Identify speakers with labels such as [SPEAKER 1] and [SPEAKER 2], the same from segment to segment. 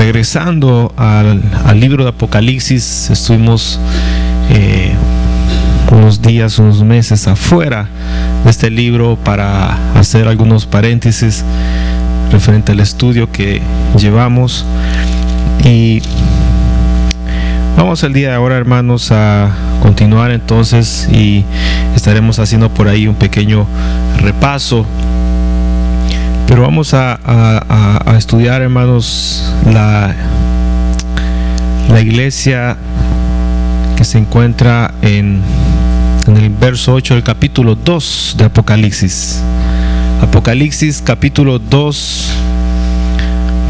[SPEAKER 1] regresando al libro de Apocalipsis. Estuvimos unos días, unos meses afuera de este libro para hacer algunos paréntesis referente al estudio que llevamos, y vamos el día de ahora, hermanos, a continuar entonces, y estaremos haciendo por ahí un pequeño repaso, pero vamos a estudiar, hermanos, la iglesia que se encuentra en el verso 8 del capítulo 2 de Apocalipsis. Apocalipsis capítulo 2,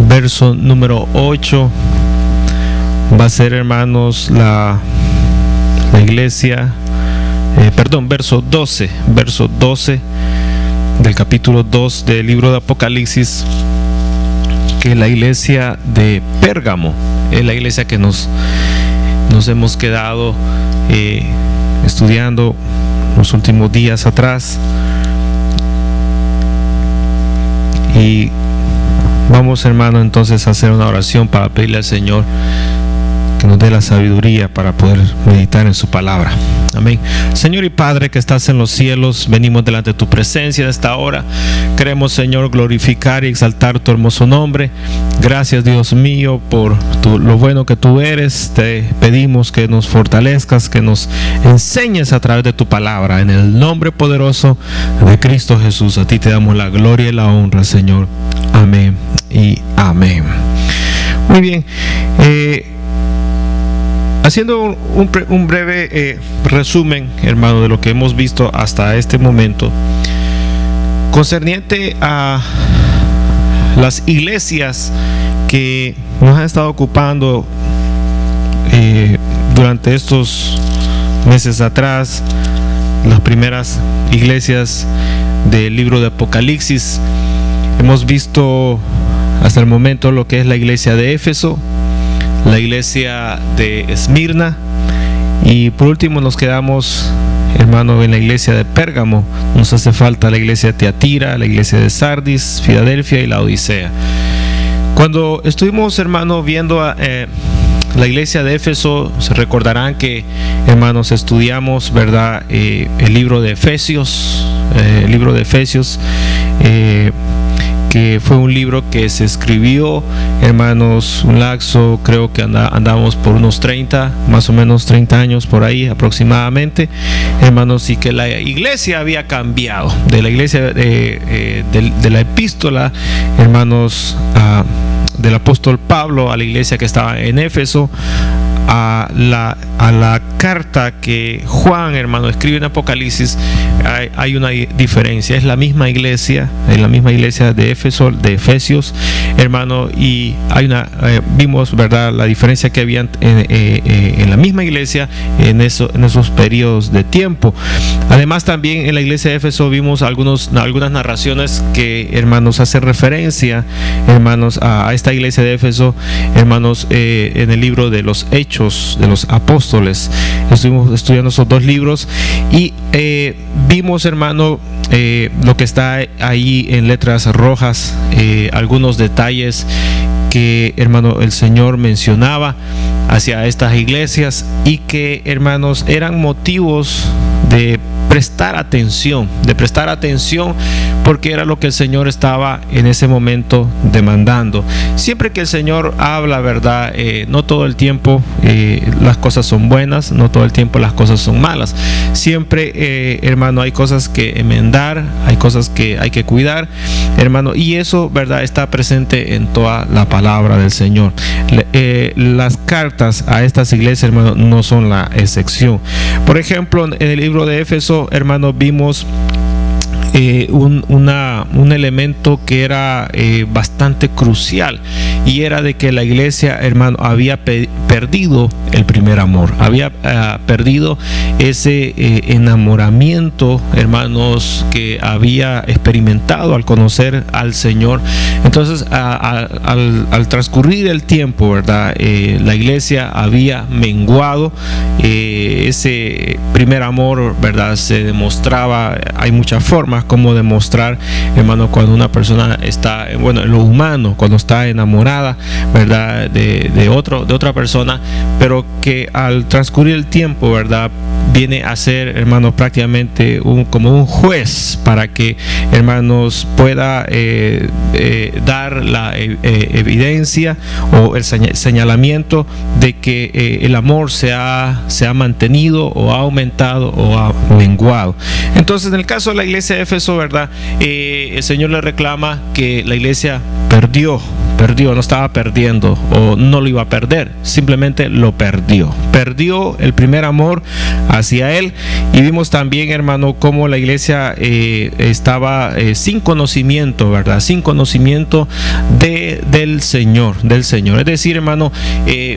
[SPEAKER 1] verso número 8, va a ser, hermanos, la iglesia, verso 12 del capítulo 2 del libro de Apocalipsis, que es la iglesia de Pérgamo. Es la iglesia que nos hemos quedado estudiando los últimos días atrás, y vamos, hermano, entonces a hacer una oración para pedirle al Señor que nos dé la sabiduría para poder meditar en su palabra. Amén. Señor y Padre que estás en los cielos, venimos delante de tu presencia en esta hora. Queremos, Señor, glorificar y exaltar tu hermoso nombre. Gracias, Dios mío, por lo bueno que tú eres. Te pedimos que nos fortalezcas, que nos enseñes a través de tu palabra. En el nombre poderoso de Cristo Jesús, a ti te damos la gloria y la honra, Señor. Amén y amén. Muy bien. Haciendo un breve resumen, hermano, de lo que hemos visto hasta este momento, concerniente a las iglesias que nos han estado ocupando durante estos meses atrás, las primeras iglesias del libro de Apocalipsis. Hemos visto hasta el momento lo que es la iglesia de Éfeso, la iglesia de Esmirna, y por último nos quedamos, hermano, en la iglesia de Pérgamo. Nos hace falta la iglesia de Tiatira, la iglesia de Sardis, Filadelfia y la Odisea. Cuando estuvimos, hermano, viendo la iglesia de Éfeso, se recordarán que, hermanos, estudiamos, ¿verdad?, el libro de Efesios, que fue un libro que se escribió, hermanos, un lapso, creo que andamos por unos 30, más o menos 30 años por ahí aproximadamente, hermanos, y que la iglesia había cambiado de la iglesia de la epístola, hermanos, del apóstol Pablo a la iglesia que estaba en Éfeso, a la carta que Juan, hermano, escribe en Apocalipsis. Hay una diferencia. Es la misma iglesia, de Éfeso, de Efesios, hermano, y vimos, ¿verdad?, la diferencia que había en la misma iglesia en esos periodos de tiempo. Además, también en la iglesia de Éfeso vimos algunas narraciones que, hermanos, hacen referencia, hermanos, a esta iglesia de Éfeso, hermanos, en el libro de los Hechos de los Apóstoles. Estuvimos estudiando esos dos libros y vimos, hermano, lo que está ahí en letras rojas, algunos detalles que, hermano, el Señor mencionaba hacia estas iglesias, y que, hermanos, eran motivos de prestar atención, porque era lo que el Señor estaba en ese momento demandando. Siempre que el Señor habla, ¿verdad?, no todo el tiempo las cosas son buenas, no todo el tiempo las cosas son malas. Siempre, hermano, hay cosas que enmendar, hay cosas que hay que cuidar, hermano, y eso, ¿verdad?, está presente en toda la palabra del Señor. Las cartas a estas iglesias, hermano, no son la excepción. Por ejemplo, en el libro de Éfeso, hermano, vimos un elemento que era bastante crucial, y era de que la iglesia, hermano, había perdido el primer amor, había perdido ese enamoramiento, hermanos, que había experimentado al conocer al Señor. Entonces, al transcurrir el tiempo, ¿verdad?, la iglesia había menguado. Ese primer amor, ¿verdad?, se demostraba, hay muchas formas cómo demostrar, hermano, cuando una persona está, bueno, en lo humano, cuando está enamorada, ¿verdad?, de otra persona, pero que al transcurrir el tiempo, ¿verdad?, viene a ser, hermanos, prácticamente como un juez para que, hermanos, pueda dar la evidencia o el señalamiento de que el amor se ha mantenido o ha aumentado o ha menguado. Entonces, en el caso de la iglesia de Éfeso, ¿verdad?, el Señor le reclama que la iglesia perdió, no estaba perdiendo o no lo iba a perder, simplemente lo perdió el primer amor hacia Él. Y vimos también, hermano, cómo la iglesia estaba sin conocimiento, ¿verdad?, sin conocimiento del Señor. Es decir, hermano,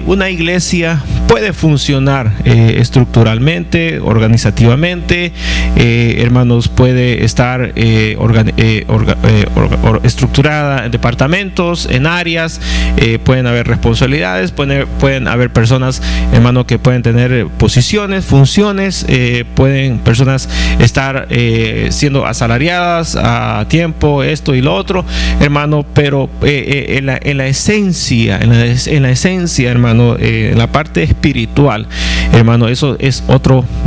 [SPEAKER 1] una iglesia puede funcionar estructuralmente, organizativamente, hermanos, puede estar estructurada en departamentos, en áreas, pueden haber responsabilidades, pueden haber personas, hermano, que pueden tener posiciones, funciones, pueden personas estar siendo asalariadas a tiempo, esto y lo otro, hermano, pero en la esencia, hermano, en la parte espiritual, hermano, eso es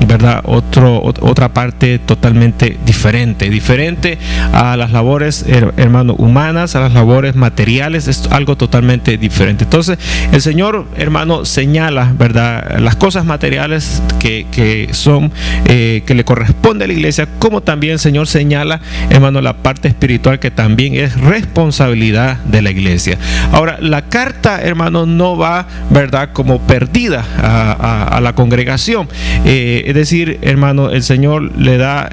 [SPEAKER 1] ¿verdad?, otra parte totalmente diferente a las labores, hermano, humanas, a las labores materiales. Es algo totalmente diferente. Entonces el Señor, hermano, señala, ¿verdad?, las cosas materiales que son que le corresponde a la iglesia, como también el Señor señala, hermano, la parte espiritual, que también es responsabilidad de la iglesia. Ahora, la carta, hermano, no va, ¿verdad?, como perdida a la congregación, es decir, hermano, el Señor le da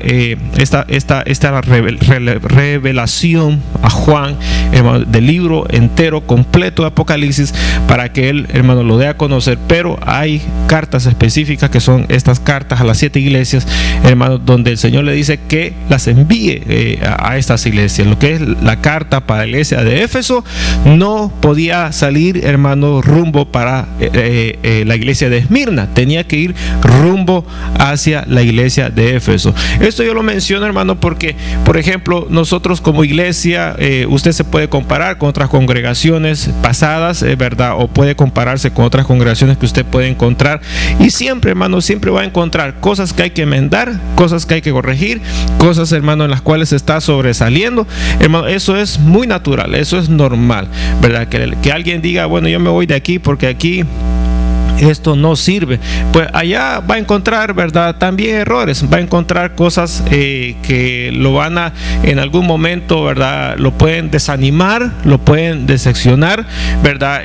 [SPEAKER 1] esta revelación a Juan, hermano, del libro entero completo de Apocalipsis, para que él, hermano, lo dé a conocer. Pero hay cartas específicas, que son estas cartas a las 7 iglesias, hermano, donde el Señor le dice que las envíe a estas iglesias. Lo que es la carta para la iglesia de Éfeso no podía salir, hermano, rumbo para la iglesia de Esmirna, tenía que ir rumbo hacia la iglesia de Éfeso. Esto yo lo menciono, hermano, porque, por ejemplo, nosotros como iglesia, usted se puede comparar con otras congregaciones pasadas, ¿verdad?, o puede compararse con otras congregaciones que usted puede encontrar, y siempre, hermano, siempre va a encontrar cosas que hay que enmendar, cosas que hay que corregir, cosas, hermano, en las cuales está sobresaliendo, hermano. Eso es muy natural, eso es normal, ¿verdad?, que alguien diga, bueno, yo me voy de aquí porque aquí esto no sirve. Pues allá va a encontrar, ¿verdad?, también errores, va a encontrar cosas que lo van a, en algún momento, ¿verdad?, lo pueden desanimar, lo pueden decepcionar, ¿verdad?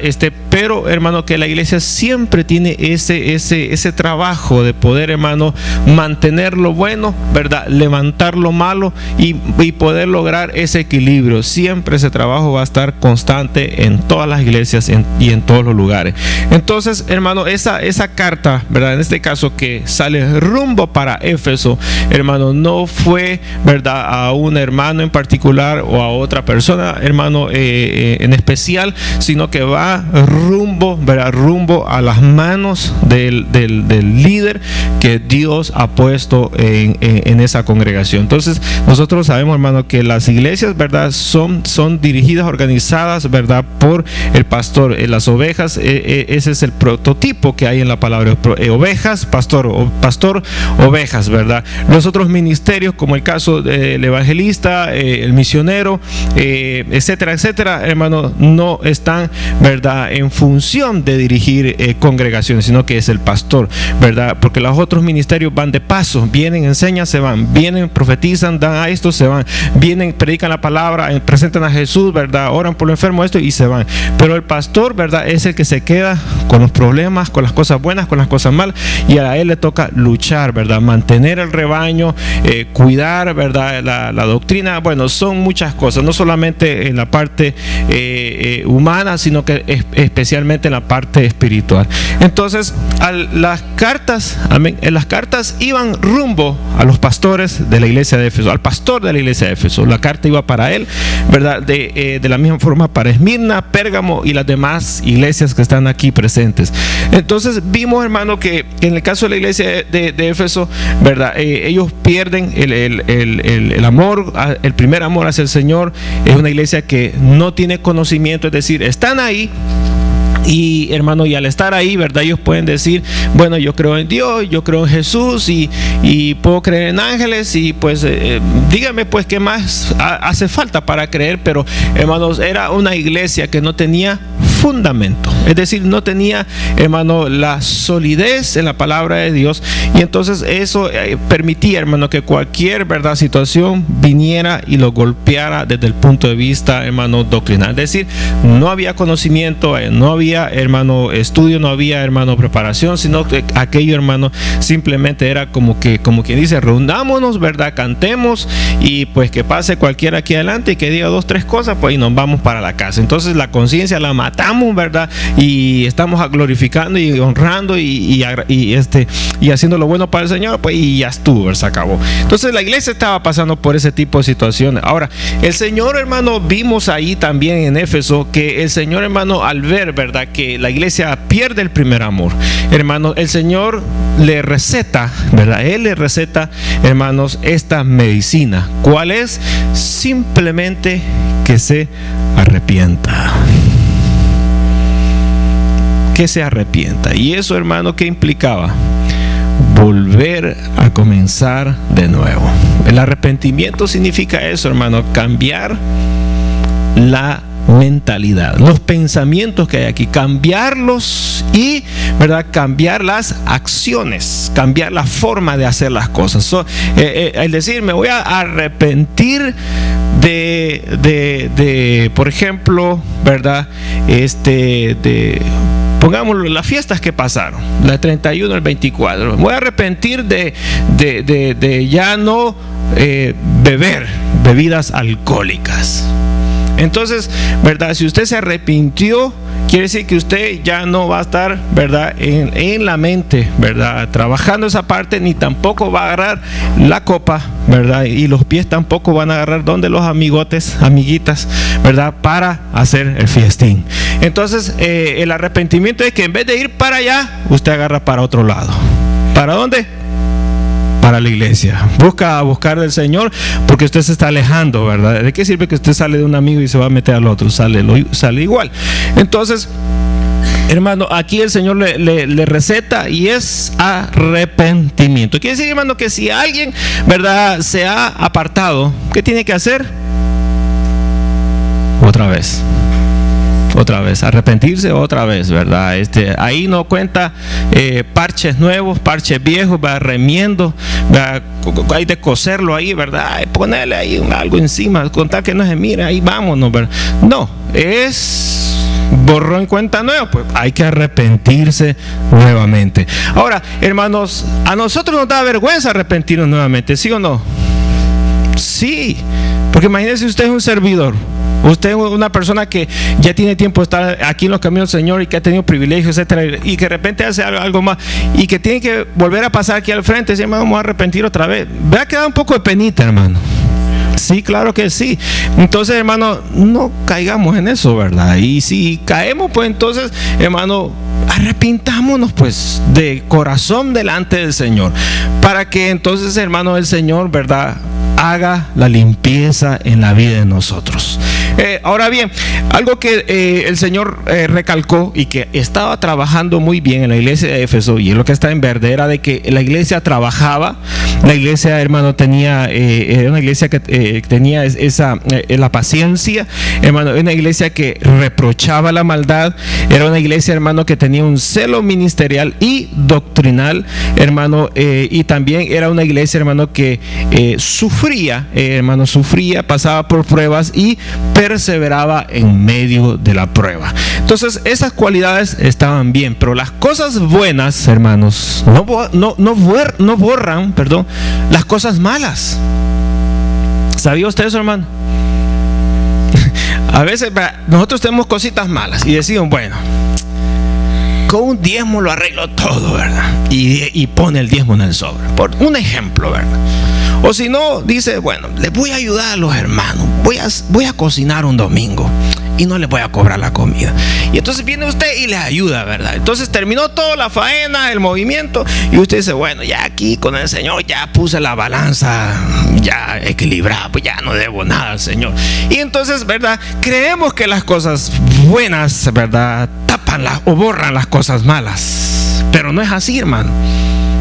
[SPEAKER 1] Pero, hermano, que la iglesia siempre tiene ese trabajo de poder, hermano, mantener lo bueno, ¿verdad?, levantar lo malo y poder lograr ese equilibrio. Siempre ese trabajo va a estar constante en todas las iglesias y en todos los lugares. Entonces, hermano, esa carta, ¿verdad?, en este caso, que sale rumbo para Éfeso, hermano, no fue, ¿verdad?, a un hermano en particular o a otra persona, hermano, en especial, sino que va rumbo, ¿verdad?, rumbo a las manos del líder que Dios ha puesto en esa congregación. Entonces, nosotros sabemos, hermano, que las iglesias, ¿verdad?, son dirigidas, organizadas, ¿verdad?, por el pastor. Las ovejas, ese es el prototipo que hay en la palabra, ovejas, pastor, ovejas, ¿verdad? Los otros ministerios, como el caso del evangelista, el misionero, etcétera, etcétera, hermano, no están, ¿verdad?, en función de dirigir congregaciones, sino que es el pastor, ¿verdad? Porque los otros ministerios van de paso, vienen, enseñan, se van, vienen, profetizan, dan a esto, se van, vienen, predican la palabra, presentan a Jesús, ¿verdad?, oran por lo enfermo, esto, y se van. Pero el pastor, ¿verdad?, es el que se queda con los problemas, con las cosas buenas, con las cosas malas, y a él le toca luchar, ¿verdad?, mantener el rebaño, cuidar, ¿verdad?, la doctrina. Bueno, son muchas cosas, no solamente en la parte humana, sino que especialmente en la parte espiritual. Entonces, las cartas iban rumbo a los pastores de la iglesia de Éfeso, al pastor de la iglesia de Éfeso. La carta iba para él, ¿verdad?, de la misma forma para Esmirna, Pérgamo y las demás iglesias que están aquí presentes. Entonces vimos, hermano, que en el caso de la iglesia de Éfeso, ¿verdad? Ellos pierden el amor, el primer amor hacia el Señor. Es una iglesia que no tiene conocimiento, es decir, están ahí. Y hermano, y al estar ahí, ¿verdad? Ellos pueden decir, bueno, yo creo en Dios, yo creo en Jesús y puedo creer en ángeles y pues dígame pues qué más hace falta para creer. Pero hermanos, era una iglesia que no tenía fundamento, es decir, no tenía, hermano, la solidez en la palabra de Dios. Y entonces eso permitía, hermano, que cualquier, ¿verdad?, situación viniera y lo golpeara desde el punto de vista, hermano, doctrinal. Es decir, no había conocimiento, no había, hermano, estudio, no había, hermano, preparación, sino que aquello, hermano, simplemente era como quien dice, reunámonos, ¿verdad?, cantemos y pues que pase cualquiera aquí adelante y que diga 2, 3 cosas, pues y nos vamos para la casa. Entonces la conciencia la matamos, ¿verdad? Y estamos glorificando y honrando y haciendo lo bueno para el Señor, pues y ya estuvo, se acabó. Entonces la iglesia estaba pasando por ese tipo de situaciones. Ahora, el Señor, hermano, vimos ahí también en Éfeso que el Señor, hermano, al ver, ¿verdad?, que la iglesia pierde el primer amor, hermano, el Señor le receta, ¿verdad? Él le receta, hermanos, esta medicina. ¿Cuál es? Simplemente que se arrepienta. Que se arrepienta. Y eso, hermano, ¿qué implicaba? Volver a comenzar de nuevo. El arrepentimiento significa eso, hermano, cambiar la mentalidad, los pensamientos que hay aquí, cambiarlos y, ¿verdad?, cambiar las acciones, cambiar la forma de hacer las cosas. Es decir, me voy a arrepentir de por ejemplo, ¿verdad?, pongámoslo, las fiestas que pasaron, la 31, el 24. Me voy a arrepentir de ya no beber bebidas alcohólicas. Entonces, ¿verdad?, si usted se arrepintió, quiere decir que usted ya no va a estar, ¿verdad?, en la mente, ¿verdad?, trabajando esa parte, ni tampoco va a agarrar la copa, ¿verdad?, y los pies tampoco van a agarrar donde los amiguitas, ¿verdad?, para hacer el fiestín. Entonces, el arrepentimiento es que en vez de ir para allá, usted agarra para otro lado. ¿Para dónde? Para la iglesia. Buscar del Señor, porque usted se está alejando, ¿verdad? ¿De qué sirve que usted sale de un amigo y se va a meter al otro? Sale igual. Entonces, hermano, aquí el Señor le receta y es arrepentimiento. Quiere decir, hermano, que si alguien, ¿verdad?, se ha apartado, ¿qué tiene que hacer? Otra vez, arrepentirse otra vez, ¿verdad? Ahí no cuenta parches nuevos, parches viejos, va remiendo, ¿verdad? Hay de coserlo ahí, ¿verdad? Ponerle ahí algo encima, contar que no se mira, ahí vámonos, ¿verdad? No, es borrón y cuenta nueva, pues hay que arrepentirse nuevamente. Ahora, hermanos, a nosotros nos da vergüenza arrepentirnos nuevamente, ¿sí o no? Sí, porque imagínense, usted es un servidor. Usted es una persona que ya tiene tiempo de estar aquí en los caminos del Señor y que ha tenido privilegios, etcétera, y que de repente hace algo más y que tiene que volver a pasar aquí al frente y decir, vamos a arrepentir otra vez. Vea que da un poco de penita, hermano. Sí, claro que sí. Entonces, hermano, no caigamos en eso, ¿verdad? Y si caemos, pues entonces, hermano, arrepintámonos pues de corazón delante del Señor, para que entonces, hermano, el Señor, ¿verdad?, haga la limpieza en la vida de nosotros. Ahora bien, algo que el Señor recalcó y que estaba trabajando muy bien en la iglesia de Éfeso, y es lo que está en verde, era de que la iglesia trabajaba. La iglesia, hermano, era una iglesia que tenía la paciencia, hermano, era una iglesia que reprochaba la maldad, era una iglesia, hermano, que tenía un celo ministerial y doctrinal, hermano, y también era una iglesia, hermano, que sufría, pasaba por pruebas y perseveraba en medio de la prueba. Entonces, esas cualidades estaban bien, pero las cosas buenas, hermanos, no borran, las cosas malas. ¿Sabía usted eso, hermano? A veces nosotros tenemos cositas malas y decimos, bueno, con un diezmo lo arreglo todo, ¿verdad? Y pone el diezmo en el sobre, por un ejemplo, ¿verdad? O si no, dice, bueno, les voy a ayudar a los hermanos, voy a cocinar un domingo y no les voy a cobrar la comida. Y entonces viene usted y les ayuda, ¿verdad? Entonces terminó toda la faena, el movimiento, y usted dice, bueno, ya aquí con el Señor ya puse la balanza ya equilibrada, pues ya no debo nada al Señor. Y entonces, ¿verdad? Creemos que las cosas buenas, ¿verdad?, tapan o borran las cosas malas, pero no es así, hermano.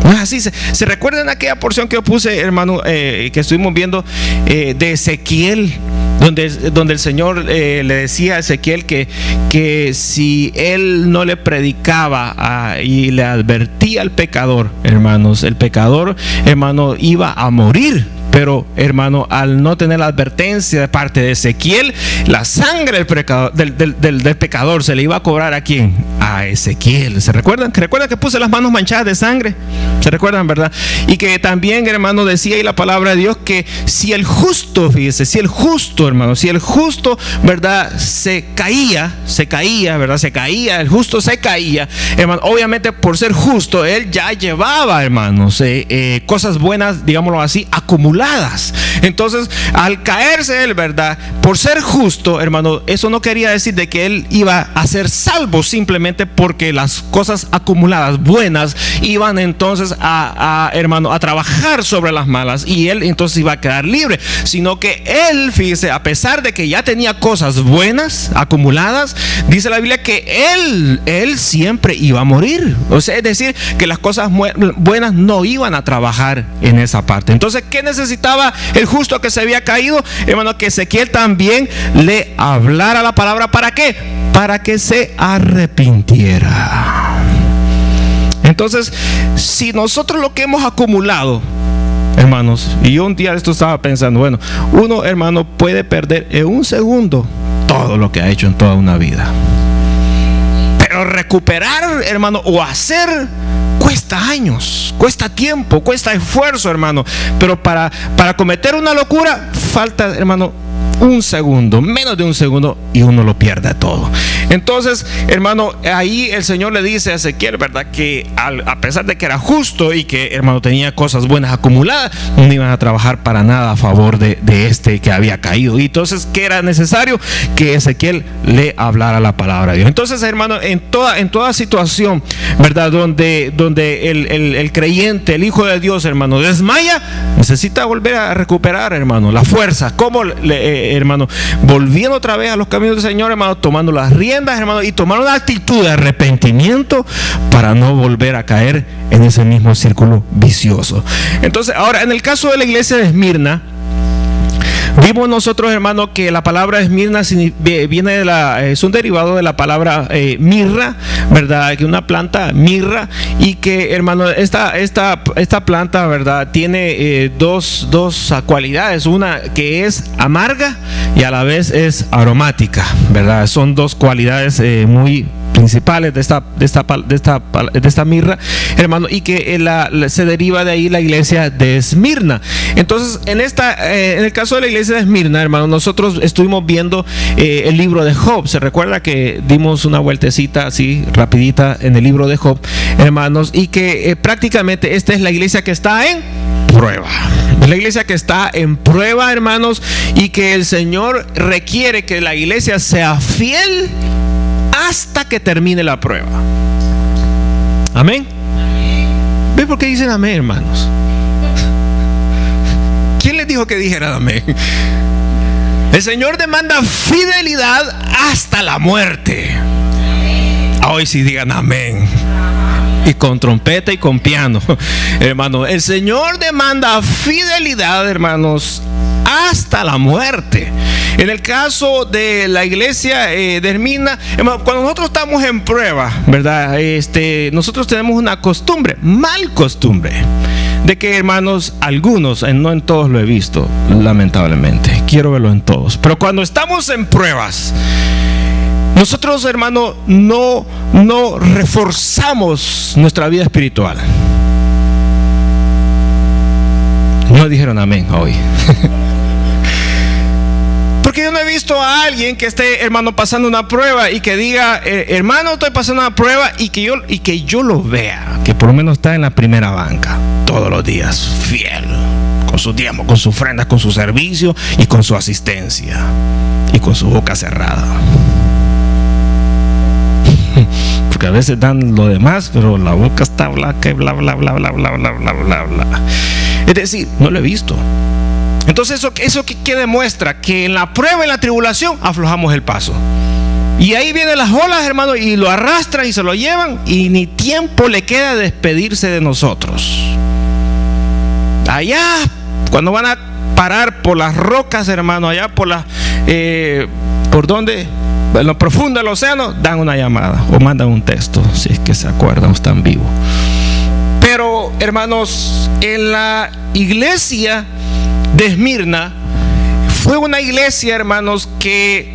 [SPEAKER 1] No es así. ¿Se recuerdan aquella porción que yo puse, hermano, que estuvimos viendo de Ezequiel, donde el Señor le decía a Ezequiel que si él no le predicaba y le advertía al pecador, hermanos, el pecador, hermano, iba a morir? Pero, hermano, al no tener la advertencia de parte de Ezequiel, la sangre del pecador se le iba a cobrar ¿a quién? A Ezequiel. ¿Se recuerdan? ¿Recuerdan que puse las manos manchadas de sangre? ¿Se recuerdan, verdad? Y que también, hermano, decía ahí la palabra de Dios que si el justo, fíjese, si el justo, hermano, si el justo, ¿verdad?, se caía, ¿verdad? Se caía, el justo se caía, hermano, obviamente por ser justo, él ya llevaba, hermanos, cosas buenas, digámoslo así, acumuladas. Entonces, al caerse él, ¿verdad?, por ser justo, hermano, eso no quería decir de que él iba a ser salvo simplemente porque las cosas acumuladas buenas iban entonces hermano, a trabajar sobre las malas y él entonces iba a quedar libre, sino que él, fíjese, a pesar de que ya tenía cosas buenas acumuladas, dice la Biblia que él siempre iba a morir. O sea, es decir, que las cosas buenas no iban a trabajar en esa parte. Entonces, ¿qué necesitaba el justo que se había caído? Hermano, que Ezequiel también le hablara la palabra. ¿Para qué? Para que se arrepintiera. Entonces, si nosotros lo que hemos acumulado, hermanos, y yo un día de esto estaba pensando, bueno, uno, hermano, puede perder en un segundo todo lo que ha hecho en toda una vida, pero recuperar, hermano, o hacer, cuesta años, cuesta tiempo, cuesta esfuerzo, hermano. Pero para cometer una locura falta, hermano, un segundo, menos de un segundo, y uno lo pierde todo. Entonces, hermano, ahí el Señor le dice a Ezequiel, ¿verdad?, que a pesar de que era justo y que, hermano, tenía cosas buenas acumuladas, no iban a trabajar para nada a favor de este que había caído. Y entonces, ¿qué era necesario? Que Ezequiel le hablara la palabra de Dios. Entonces, hermano, en toda situación, ¿verdad?, donde el creyente, el Hijo de Dios, hermano, desmaya, necesita volver a recuperar, hermano, la fuerza. ¿Cómo, hermano? Volviendo otra vez a los caminos del Señor, hermano, tomando las riendas, hermano, y tomar una actitud de arrepentimiento para no volver a caer en ese mismo círculo vicioso. Entonces, ahora, en el caso de la iglesia de Esmirna, vimos nosotros, hermano, que la palabra Esmirna viene es un derivado de la palabra mirra, ¿verdad? Que una planta mirra, y que, hermano, esta planta, ¿verdad?, tiene dos cualidades. Una que es amarga y a la vez es aromática, ¿verdad? Son dos cualidades muy principales de esta mirra, hermano, y que se deriva de ahí la iglesia de Esmirna. Entonces, en el caso de la iglesia de Esmirna, hermano, nosotros estuvimos viendo el libro de Job. Se recuerda que dimos una vueltecita así rapidita en el libro de Job, hermanos, y que prácticamente esta es la iglesia que está en prueba. Es la iglesia que está en prueba, hermanos, y que el Señor requiere que la iglesia sea fiel hasta que termine la prueba. Amén. ¿Ven por qué dicen amén, hermanos? ¿Quién les dijo que dijeran amén? El Señor demanda fidelidad hasta la muerte. Hoy sí digan amén. Y con trompeta y con piano, hermano. El Señor demanda fidelidad, hermanos, hasta la muerte. En el caso de la iglesia de Esmirna, cuando nosotros estamos en prueba, ¿verdad? Nosotros tenemos una costumbre, mal costumbre, de que, hermanos, algunos, no en todos lo he visto, lamentablemente, quiero verlo en todos, pero cuando estamos en pruebas, nosotros, hermano, no reforzamos nuestra vida espiritual. No dijeron amén hoy. Porque yo no he visto a alguien que esté, hermano, pasando una prueba y que diga, hermano, estoy pasando una prueba, y que yo lo vea, que por lo menos está en la primera banca todos los días, fiel, con su diezmo, con sus ofrendas, con su servicio y con su asistencia, y con su boca cerrada. Porque a veces dan lo demás, pero la boca está blanca y bla bla bla bla bla bla bla bla bla. Es decir, no lo he visto. Entonces eso que demuestra que en la prueba y en la tribulación aflojamos el paso. Y ahí vienen las olas, hermano, y lo arrastran y se lo llevan, y ni tiempo le queda de despedirse de nosotros. Allá, cuando van a parar por las rocas, hermano, allá por las ¿por dónde? En lo profundo del océano, dan una llamada o mandan un texto, si es que se acuerdan o están vivos. Pero, hermanos, en la iglesia de Esmirna fue una iglesia, hermanos, que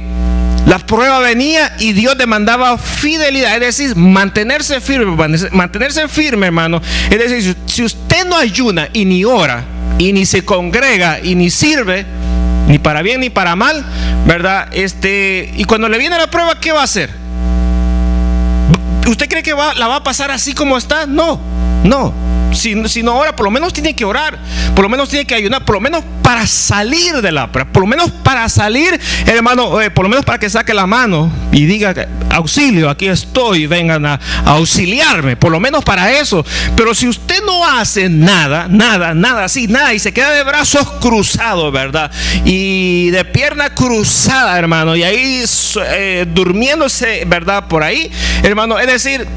[SPEAKER 1] la prueba venía y Dios demandaba fidelidad, es decir, mantenerse firme, hermano. Es decir, si usted no ayuna y ni ora y ni se congrega y ni sirve, ni para bien ni para mal, ¿verdad? Y cuando le viene la prueba, ¿qué va a hacer? ¿Usted cree que la va a pasar así como está? No. Si no ora, por lo menos tiene que orar, por lo menos tiene que ayunar, por lo menos para salir de la prueba, por lo menos para salir, hermano, por lo menos para que saque la mano y diga, auxilio, aquí estoy, vengan a auxiliarme, por lo menos para eso. Pero si usted no hace nada, y se queda de brazos cruzados, ¿verdad? Y de pierna cruzada, hermano, y ahí durmiéndose, ¿verdad? Por ahí, hermano, es decir,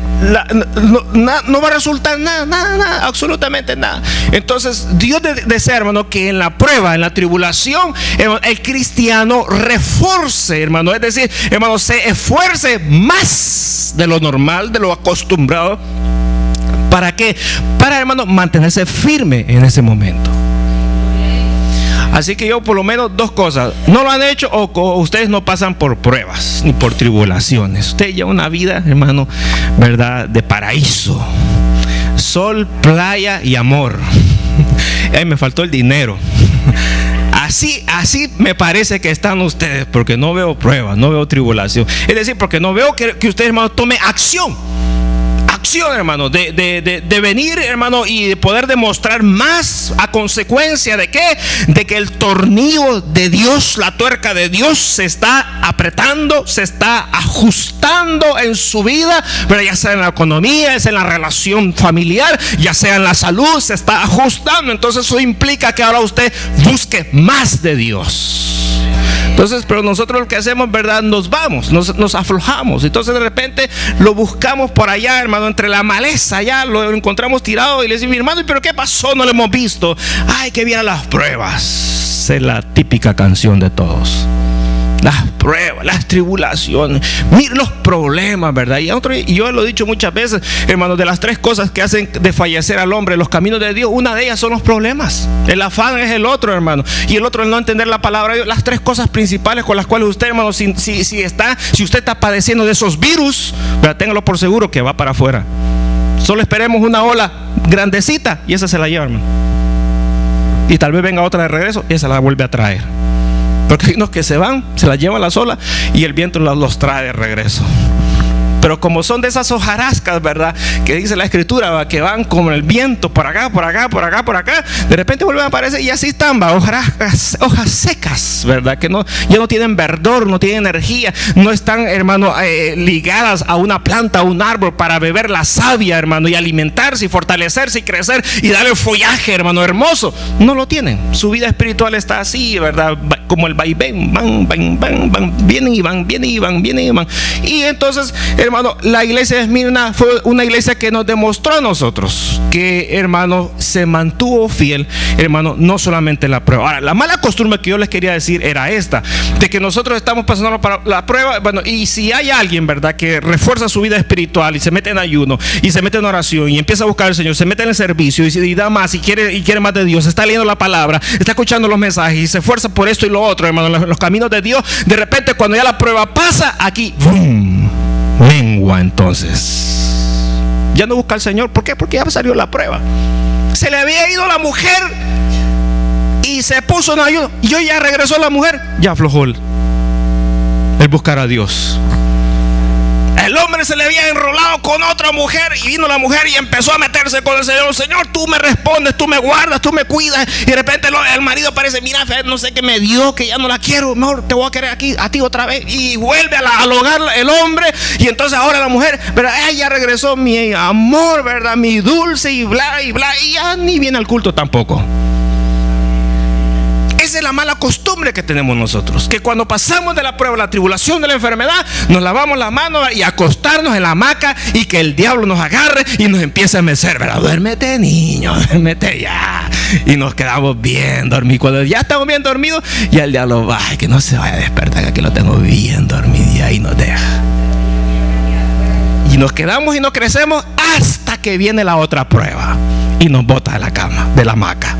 [SPEAKER 1] no va a resultar nada, absolutamente nada. Entonces Dios desea, hermano, que en la prueba, en la tribulación, hermano, el cristiano refuerce, hermano, es decir, hermano, se esfuerce más de lo normal, de lo acostumbrado. ¿Para qué? Para, hermano, mantenerse firme en ese momento. Así que yo, por lo menos, dos cosas: no lo han hecho, o ustedes no pasan por pruebas ni por tribulaciones. Usted lleva una vida, hermano, ¿verdad?, de paraíso, sol, playa y amor. Me faltó el dinero. Así me parece que están ustedes, porque no veo pruebas, no veo tribulación. Es decir, porque no veo que ustedes, hermano, tomen acción, hermano, de venir, hermano, y de poder demostrar más, a consecuencia de ¿qué? De que el tornillo de Dios, la tuerca de Dios, se está apretando, se está ajustando en su vida, pero ya sea en la economía, ya sea en la relación familiar, ya sea en la salud, se está ajustando. Entonces eso implica que ahora usted busque más de Dios. Entonces, pero nosotros lo que hacemos, ¿verdad? Nos vamos, nos aflojamos. Entonces de repente lo buscamos por allá, hermano, entre la maleza, allá lo encontramos tirado y le decimos, mi hermano, ¿pero qué pasó? No lo hemos visto. Ay, que vienen las pruebas. Es la típica canción de todos. Las pruebas, las tribulaciones, mira los problemas, ¿verdad? Y yo lo he dicho muchas veces, hermanos, de las tres cosas que hacen desfallecer al hombre los caminos de Dios, una de ellas son los problemas. El afán es el otro, hermano, y el otro es no entender la palabra de Dios. Las tres cosas principales con las cuales usted, hermano, si usted está padeciendo de esos virus, ¿verdad?, téngalo por seguro que va para afuera. Solo esperemos una ola grandecita y esa se la lleva, hermano, y tal vez venga otra de regreso y esa la vuelve a traer. Porque hay unos que se van, se las lleva la sola y el viento los trae de regreso. Pero como son de esas hojarascas, ¿verdad?, que dice la escritura, ¿verdad?, que van como el viento por acá, por acá, por acá, por acá, de repente vuelven a aparecer y así están, hojas secas, ¿verdad?, que ya no tienen verdor, no tienen energía, no están, hermano, ligadas a una planta, a un árbol para beber la savia, hermano, y alimentarse y fortalecerse y crecer y darle follaje, hermano, hermoso. No lo tienen. Su vida espiritual está así, ¿verdad?, como el vaivén, van, vienen y van, vienen y van, vienen y van. Y entonces, hermano, la iglesia de Esmirna fue una iglesia que nos demostró a nosotros que, hermano, se mantuvo fiel, hermano, no solamente en la prueba. Ahora, la mala costumbre que yo les quería decir era esta, de que nosotros estamos pasando para la prueba, bueno, y si hay alguien, ¿verdad?, que refuerza su vida espiritual y se mete en ayuno y se mete en oración y empieza a buscar al Señor, se mete en el servicio y da más y quiere más de Dios, está leyendo la palabra, está escuchando los mensajes y se esfuerza por esto y lo otro, hermano, los caminos de Dios, de repente cuando ya la prueba pasa, aquí, ¡boom!, lengua. Entonces ya no busca al Señor. ¿Por qué? Porque ya salió la prueba. Se le había ido la mujer y se puso en ayuno y hoy ya regresó la mujer, ya aflojó el buscar a Dios. El hombre se le había enrolado con otra mujer y vino la mujer y empezó a meterse con el Señor. Señor, tú me respondes, tú me guardas, tú me cuidas. Y de repente el marido parece, mira, no sé qué me dio, que ya no la quiero, mejor te voy a querer aquí, a ti otra vez. Y vuelve al hogar el hombre. Y entonces ahora la mujer, ¿verdad? Ella regresó, mi amor, ¿verdad? Mi dulce y bla, y bla. Y ya ni viene al culto tampoco. Esa es la mala costumbre que tenemos nosotros, que cuando pasamos de la prueba, la tribulación, de la enfermedad, nos lavamos las manos y acostarnos en la hamaca y que el diablo nos agarre y nos empiece a mecer, ¿verdad? Duérmete, niño, duérmete ya. Y nos quedamos bien dormidos. Cuando ya estamos bien dormidos, ya el diablo va, que no se vaya a despertar, que aquí lo tengo bien dormido, y ahí nos deja. Y nos quedamos y no crecemos hasta que viene la otra prueba y nos bota de la cama, de la hamaca.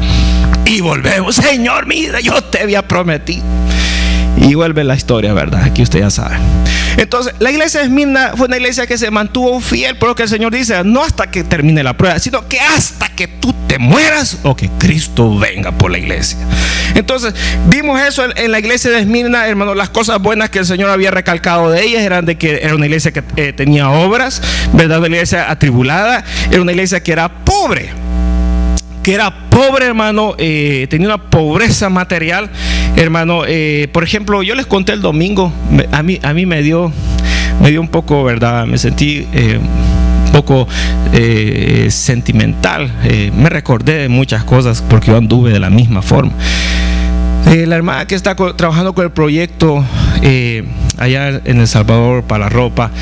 [SPEAKER 1] Y volvemos, Señor, mira, yo te había prometido. Y vuelve la historia, ¿verdad? Aquí usted ya sabe. Entonces, la iglesia de Esmirna fue una iglesia que se mantuvo fiel, por lo que el Señor dice, no hasta que termine la prueba, sino que hasta que tú te mueras o que Cristo venga por la iglesia. Entonces, vimos eso en la iglesia de Esmirna, hermano. Las cosas buenas que el Señor había recalcado de ellas eran de que era una iglesia que tenía obras, ¿verdad? Una iglesia atribulada, era una iglesia que era pobre. Hermano, tenía una pobreza material, hermano. Por ejemplo, yo les conté el domingo, a mí me dio un poco, ¿verdad? Me sentí un poco sentimental. Me recordé de muchas cosas porque yo anduve de la misma forma. La hermana que está trabajando con el proyecto allá en El Salvador para la ropa,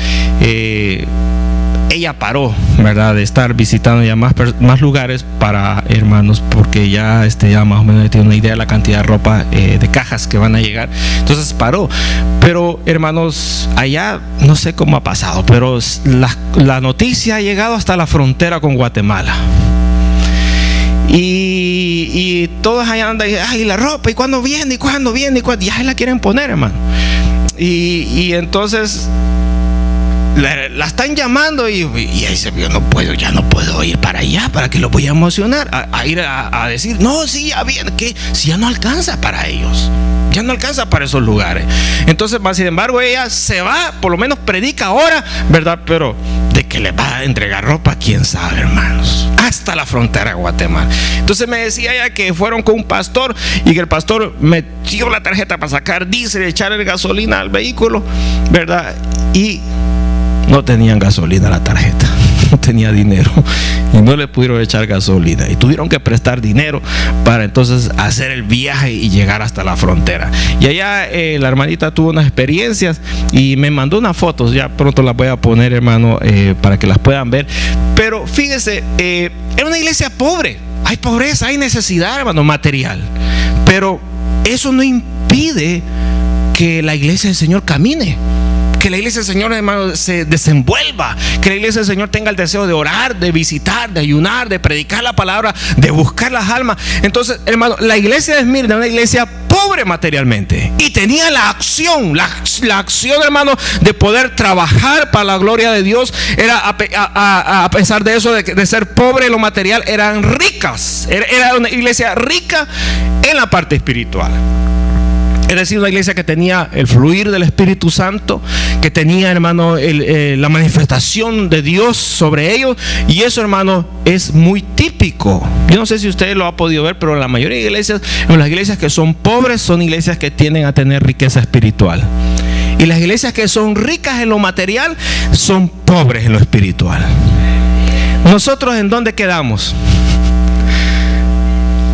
[SPEAKER 1] ella paró, ¿verdad?, de estar visitando ya más lugares para hermanos, porque ya más o menos tiene una idea de la cantidad de ropa, de cajas que van a llegar. Entonces paró. Pero hermanos, allá no sé cómo ha pasado, pero la noticia ha llegado hasta la frontera con Guatemala. Y todos allá andan, ay, la ropa, y cuándo viene, y cuándo viene, y cuándo, ya la quieren poner, hermano. Y entonces la están llamando y ahí dice, ya no puedo ir para allá, para que lo voy a emocionar, a ir a decir, no, sí, ya viene, que si ya no alcanza para ellos, ya no alcanza para esos lugares. Entonces, sin embargo, ella se va, por lo menos predica ahora, ¿verdad? Pero de que le va a entregar ropa, quién sabe, hermanos, hasta la frontera de Guatemala. Entonces me decía ella que fueron con un pastor y que el pastor metió la tarjeta para sacar diésel, echarle gasolina al vehículo, ¿verdad? Y no tenían gasolina la tarjeta, no tenía dinero y no le pudieron echar gasolina y tuvieron que prestar dinero para entonces hacer el viaje y llegar hasta la frontera. Y allá la hermanita tuvo unas experiencias y me mandó unas fotos, ya pronto las voy a poner, hermano, para que las puedan ver. Pero fíjese, era una iglesia pobre, hay pobreza, hay necesidad, hermano, material, pero eso no impide que la iglesia del Señor camine, que la iglesia del Señor, hermano, se desenvuelva, que la iglesia del Señor tenga el deseo de orar, de visitar, de ayunar, de predicar la palabra, de buscar las almas. Entonces, hermano, la iglesia de Esmirna era una iglesia pobre materialmente y tenía la acción, hermano, de poder trabajar para la gloria de Dios. Era a pesar de eso, de ser pobre en lo material, eran ricas. Era una iglesia rica en la parte espiritual. Es decir, una iglesia que tenía el fluir del Espíritu Santo, que tenía, hermano, la manifestación de Dios sobre ellos. Y eso, hermano, es muy típico. Yo no sé si usted lo ha podido ver, pero la mayoría de iglesias, las iglesias que son pobres, son iglesias que tienden a tener riqueza espiritual. Y las iglesias que son ricas en lo material, son pobres en lo espiritual. ¿Nosotros en dónde quedamos?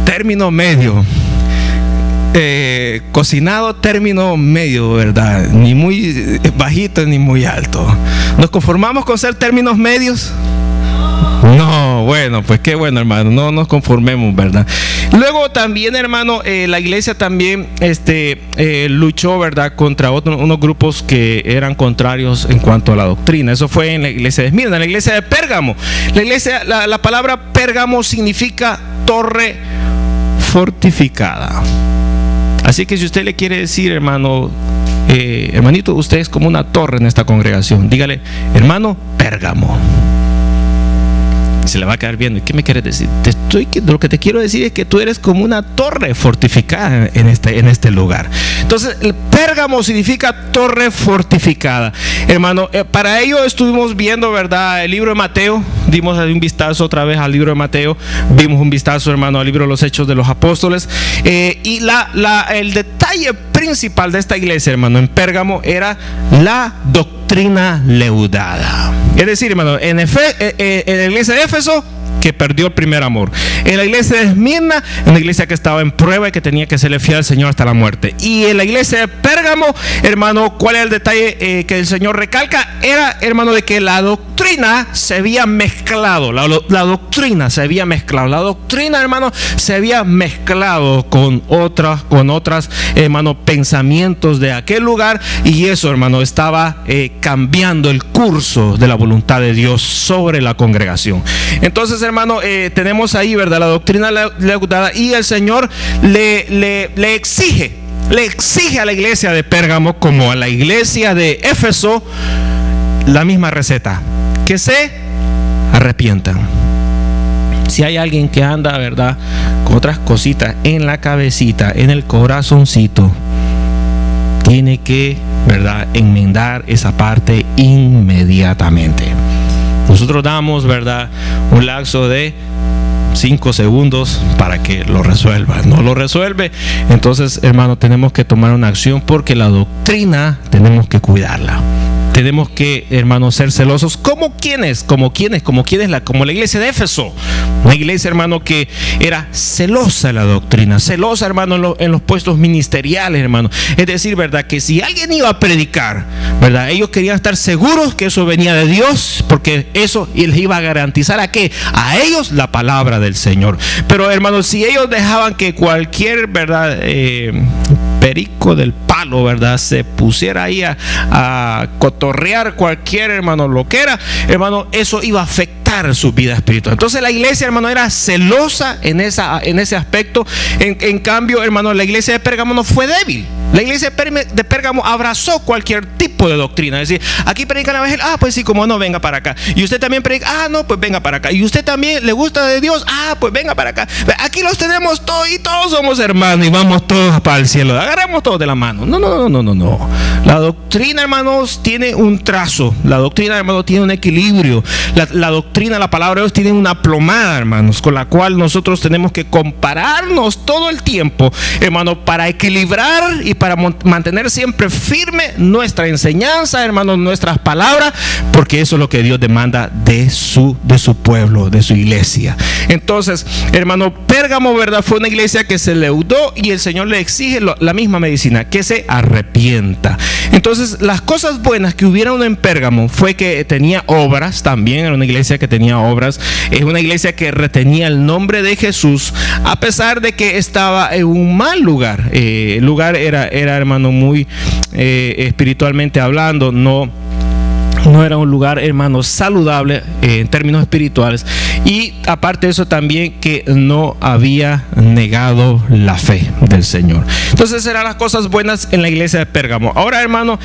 [SPEAKER 1] Término medio. Cocinado, término medio, ¿verdad? Ni muy bajito ni muy alto. ¿Nos conformamos con ser términos medios? No, bueno, pues qué bueno, hermano, no nos conformemos, ¿verdad? Luego también, hermano, la iglesia también luchó, ¿verdad?, contra unos grupos que eran contrarios en cuanto a la doctrina. Eso fue en la iglesia de Esmirna, en la iglesia de Pérgamo. La palabra Pérgamo significa torre fortificada. Así que si usted le quiere decir, hermano, hermanito, usted es como una torre en esta congregación, dígale, hermano, Pérgamo. Se le va a quedar viendo. ¿Qué me quieres decir? Lo que te quiero decir es que tú eres como una torre fortificada en este lugar. Entonces, el Pérgamo significa torre fortificada. Hermano, para ello estuvimos viendo, ¿verdad?, el libro de Mateo. Dimos un vistazo otra vez al libro de Mateo. Vimos un vistazo, hermano, al libro de los Hechos de los Apóstoles. Y el detalle principal de esta iglesia, hermano, en Pérgamo, era la doctrina leudada. Es decir, hermano, en la iglesia de Éfeso, que perdió el primer amor. En la iglesia de Esmirna, una iglesia que estaba en prueba y que tenía que serle fiel al Señor hasta la muerte. Y en la iglesia de Pérgamo, hermano, ¿cuál es el detalle que el Señor recalca? Era, hermano, de que la doctrina se había mezclado. La doctrina se había mezclado. La doctrina, hermano, se había mezclado con otras, hermano, pensamientos de aquel lugar. Y eso, hermano, estaba cambiando el curso de la voluntad de Dios sobre la congregación. Entonces, hermano, tenemos ahí, ¿verdad?, la doctrina leudada, y el Señor le exige a la iglesia de Pérgamo, como a la iglesia de Éfeso, la misma receta: que se arrepientan. Si hay alguien que anda, ¿verdad?, con otras cositas en la cabecita, en el corazoncito, tiene que, ¿verdad?, enmendar esa parte inmediatamente. Nosotros damos, ¿verdad?, un lapso de 5 segundos para que lo resuelva. No lo resuelve, entonces, hermano, tenemos que tomar una acción, porque la doctrina tenemos que cuidarla. Tenemos que, hermanos, ser celosos. ¿Como quiénes? Como la iglesia de Éfeso. Una iglesia, hermano, que era celosa de la doctrina, celosa, hermano, en los puestos ministeriales, hermano. Es decir, ¿verdad?, que si alguien iba a predicar, ¿verdad?, ellos querían estar seguros que eso venía de Dios, porque eso les iba a garantizar ¿a qué? A ellos la palabra del Señor. Pero, hermanos, si ellos dejaban que cualquier, ¿verdad?, perico del palo, ¿verdad?, se pusiera ahí a cotorrear cualquier, hermano, loquera, hermano, eso iba a afectar su vida espiritual. Entonces la iglesia, hermano, era celosa en ese aspecto. En cambio, hermano, la iglesia de Pérgamo no fue débil. La iglesia de Pérgamo abrazó cualquier tipo de doctrina. Es decir, aquí predican a evangelio, pues sí, como no, venga para acá. Y usted también predica, no, pues venga para acá. Y usted también le gusta de Dios, pues venga para acá. Aquí los tenemos todos y todos somos hermanos y vamos todos para el cielo. Agarramos todos de la mano. No. La doctrina, hermanos, tiene un trazo. La doctrina, hermanos, tiene un equilibrio. La doctrina, la palabra de Dios tiene una plomada, hermanos, con la cual nosotros tenemos que compararnos todo el tiempo, hermano, para equilibrar y para mantener siempre firme nuestra enseñanza, hermanos, nuestras palabras, porque eso es lo que Dios demanda de su pueblo, de su iglesia. Entonces, hermano, Pérgamo, ¿verdad?, fue una iglesia que se leudó, y el Señor le exige la misma medicina, que se arrepienta. Entonces, las cosas buenas que hubieron en Pérgamo fue que tenía obras también. Era una iglesia que tenía obras. Es una iglesia que retenía el nombre de Jesús, a pesar de que estaba en un mal lugar. El lugar era, hermano, muy espiritualmente hablando, no era un lugar, hermano, saludable en términos espirituales. Y aparte de eso también, que no había negado la fe del Señor. Entonces eran las cosas buenas en la iglesia de Pérgamo. Ahora, hermano,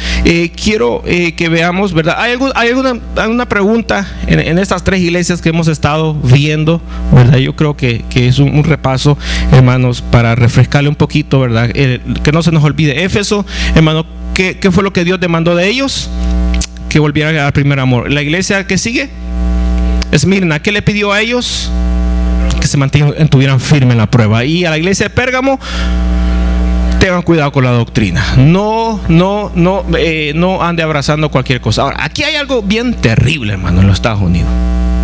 [SPEAKER 1] quiero que veamos, ¿verdad? ¿Hay alguna pregunta en estas tres iglesias que hemos estado viendo, ¿verdad? Yo creo que es un repaso, hermanos, para refrescarle un poquito, ¿verdad? Que no se nos olvide. Éfeso, hermano, ¿qué fue lo que Dios demandó de ellos? Que volvieran al primer amor. La iglesia que sigue, Esmirna, ¿qué le pidió a ellos? Que se mantuvieran firmes en la prueba. Y a la iglesia de Pérgamo, tengan cuidado con la doctrina. No ande abrazando cualquier cosa. Ahora, aquí hay algo bien terrible, hermano, en los Estados Unidos.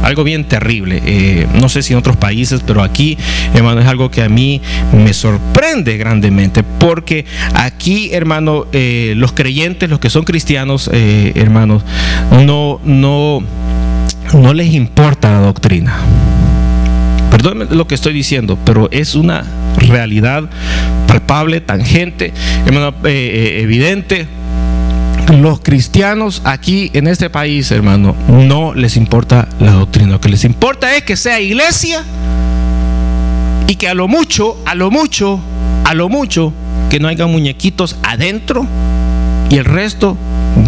[SPEAKER 1] Algo bien terrible. No sé si en otros países, pero aquí, hermano, es algo que a mí me sorprende grandemente, porque aquí, hermano, los creyentes, los que son cristianos, hermanos, no les importa la doctrina. Perdónenme lo que estoy diciendo, pero es una realidad palpable, tangente, hermano, evidente. Los cristianos aquí en este país, hermano, no les importa la doctrina. Lo que les importa es que sea iglesia, y que a lo mucho, que no haya muñequitos adentro, y el resto,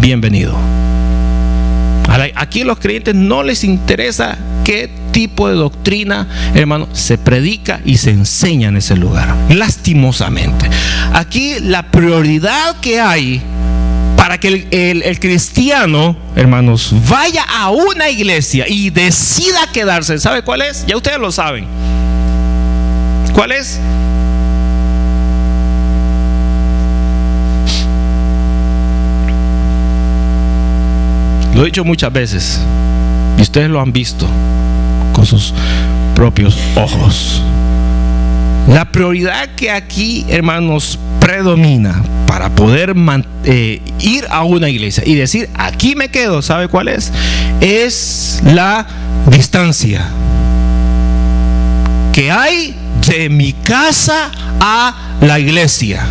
[SPEAKER 1] bienvenido. Aquí a los creyentes no les interesa qué tipo de doctrina, hermano, se predica y se enseña en ese lugar. Lastimosamente, aquí la prioridad que hay para que el cristiano, hermanos, vaya a una iglesia y decida quedarse, ¿sabe cuál es? Ya ustedes lo saben. ¿Cuál es? Lo he dicho muchas veces y ustedes lo han visto con sus propios ojos. La prioridad que aquí, hermanos, predomina para poder ir a una iglesia y decir, aquí me quedo, ¿sabe cuál es? Es la distancia que hay de mi casa a la iglesia.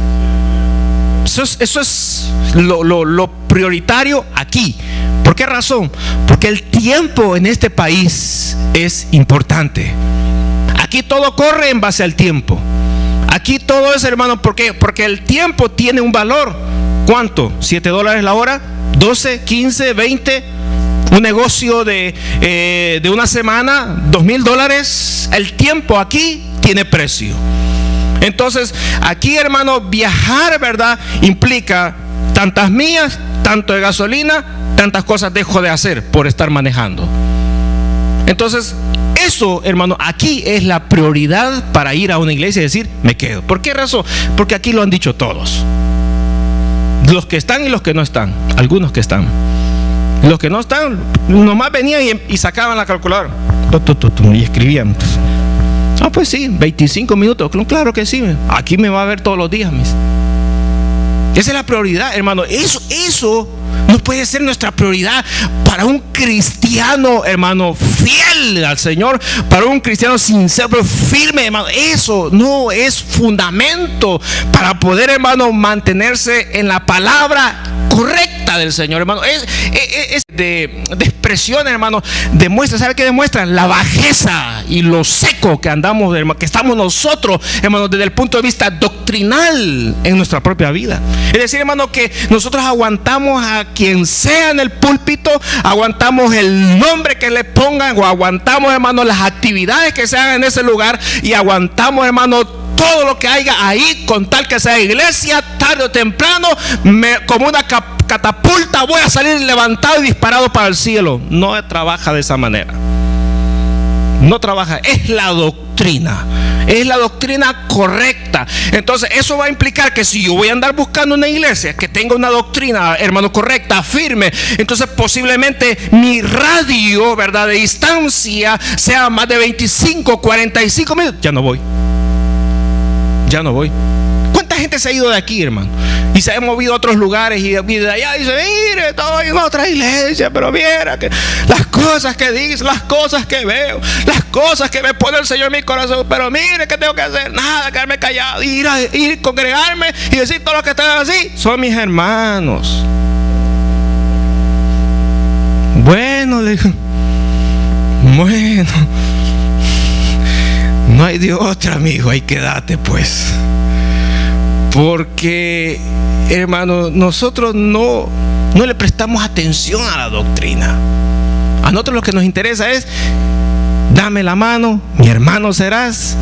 [SPEAKER 1] Eso es lo prioritario aquí. ¿Por qué razón? Porque el tiempo en este país es importante. Aquí todo corre en base al tiempo. Aquí todo es, hermano, ¿por qué? Porque el tiempo tiene un valor. ¿Cuánto? $7 la hora, 12, 15, 20. Un negocio de una semana, $2,000. El tiempo aquí tiene precio. Entonces, aquí, hermano, viajar, ¿verdad?, implica tantas millas, tanto de gasolina, tantas cosas dejo de hacer por estar manejando. Entonces, eso, hermano, aquí es la prioridad para ir a una iglesia y decir, me quedo. ¿Por qué razón? Porque aquí lo han dicho todos. Los que están y los que no están. Algunos que están. Los que no están, nomás venían y sacaban la calculadora y escribían. Ah, pues sí, 25 minutos. Claro que sí. Aquí me va a ver todos los días, mis. Esa es la prioridad, hermano. Eso no puede ser nuestra prioridad para un cristiano, hermano, fiel al Señor, para un cristiano sincero, pero firme, hermano. Eso no es fundamento para poder, hermano, mantenerse en la palabra correcta del Señor, hermano. Es de expresión, hermano, demuestra, ¿sabe qué demuestra? La bajeza y lo seco que andamos, hermano, que estamos nosotros, hermano, desde el punto de vista doctrinal en nuestra propia vida. Es decir, hermano, que nosotros aguantamos a quien sea en el púlpito, aguantamos el nombre que le pongan, o aguantamos, hermano, las actividades que se hagan en ese lugar, y aguantamos, hermano, todo lo que haya ahí, con tal que sea iglesia. Tarde o temprano, como una catapulta, voy a salir levantado y disparado para el cielo. No trabaja de esa manera. No trabaja. Es la doctrina. Es la doctrina correcta. Entonces, eso va a implicar que si yo voy a andar buscando una iglesia que tenga una doctrina, hermano, correcta, firme, entonces posiblemente mi radio, ¿verdad?, de distancia sea más de 25, 45 minutos. Ya no voy. Ya no voy. ¿Cuánta gente se ha ido de aquí, hermano? Y se ha movido a otros lugares y de allá dice, mire, estoy en otra iglesia, pero viera que las cosas que dice, las cosas que veo, las cosas que me pone el Señor en mi corazón, pero mire, ¿qué tengo que hacer? Nada, quedarme callado, ir a congregarme y decir, todos los que están así son mis hermanos. Bueno, le digo, bueno, no hay de otra, amigo, ahí quédate pues. Porque, hermano, nosotros no le prestamos atención a la doctrina. A nosotros lo que nos interesa es, dame la mano, mi hermano serás.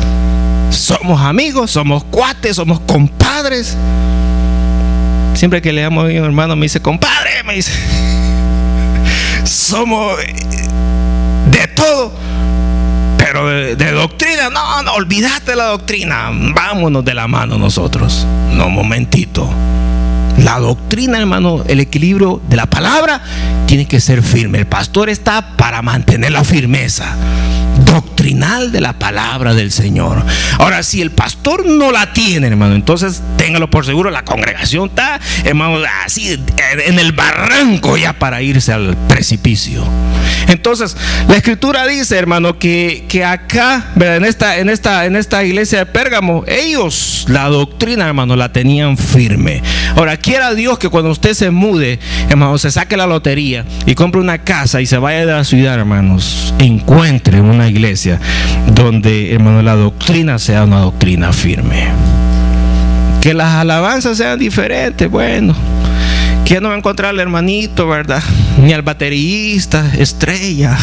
[SPEAKER 1] Somos amigos, somos cuates, somos compadres. Siempre que le llamo a mi hermano me dice, compadre, me dice. Somos de todo. Pero de doctrina, no, olvídate de la doctrina. Vámonos de la mano nosotros. No, momentito. La doctrina, hermano, el equilibrio de la palabra tiene que ser firme. El pastor está para mantener la firmeza doctrinal de la palabra del Señor. Ahora, si el pastor no la tiene, hermano, entonces téngalo por seguro, la congregación está, hermano, así en el barranco ya para irse al precipicio. Entonces, la escritura dice, hermano, que acá, ¿verdad?, en esta iglesia de Pérgamo, ellos la doctrina, hermano, la tenían firme. Ahora, quiera Dios que cuando usted se mude, hermano, se saque la lotería y compre una casa y se vaya de la ciudad, hermanos, encuentre una iglesia donde, hermano, la doctrina sea una doctrina firme. Que las alabanzas sean diferentes, bueno. que ya no va a encontrar al hermanito, ¿verdad? Ni al baterista, estrella.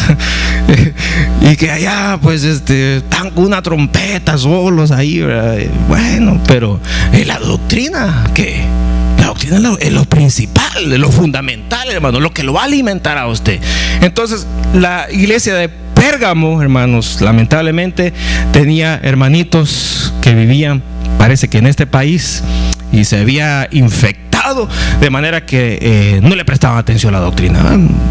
[SPEAKER 1] Y que allá, pues, están con una trompeta solos ahí, ¿verdad? Bueno, pero la doctrina, ¿qué? La doctrina es lo principal, es lo fundamental, hermano, lo que lo va a alimentar a usted. Entonces, la iglesia de Pérgamo, hermanos, lamentablemente tenía hermanitos que vivían, parece que en este país, y se había infectado, de manera que no le prestaban atención a la doctrina,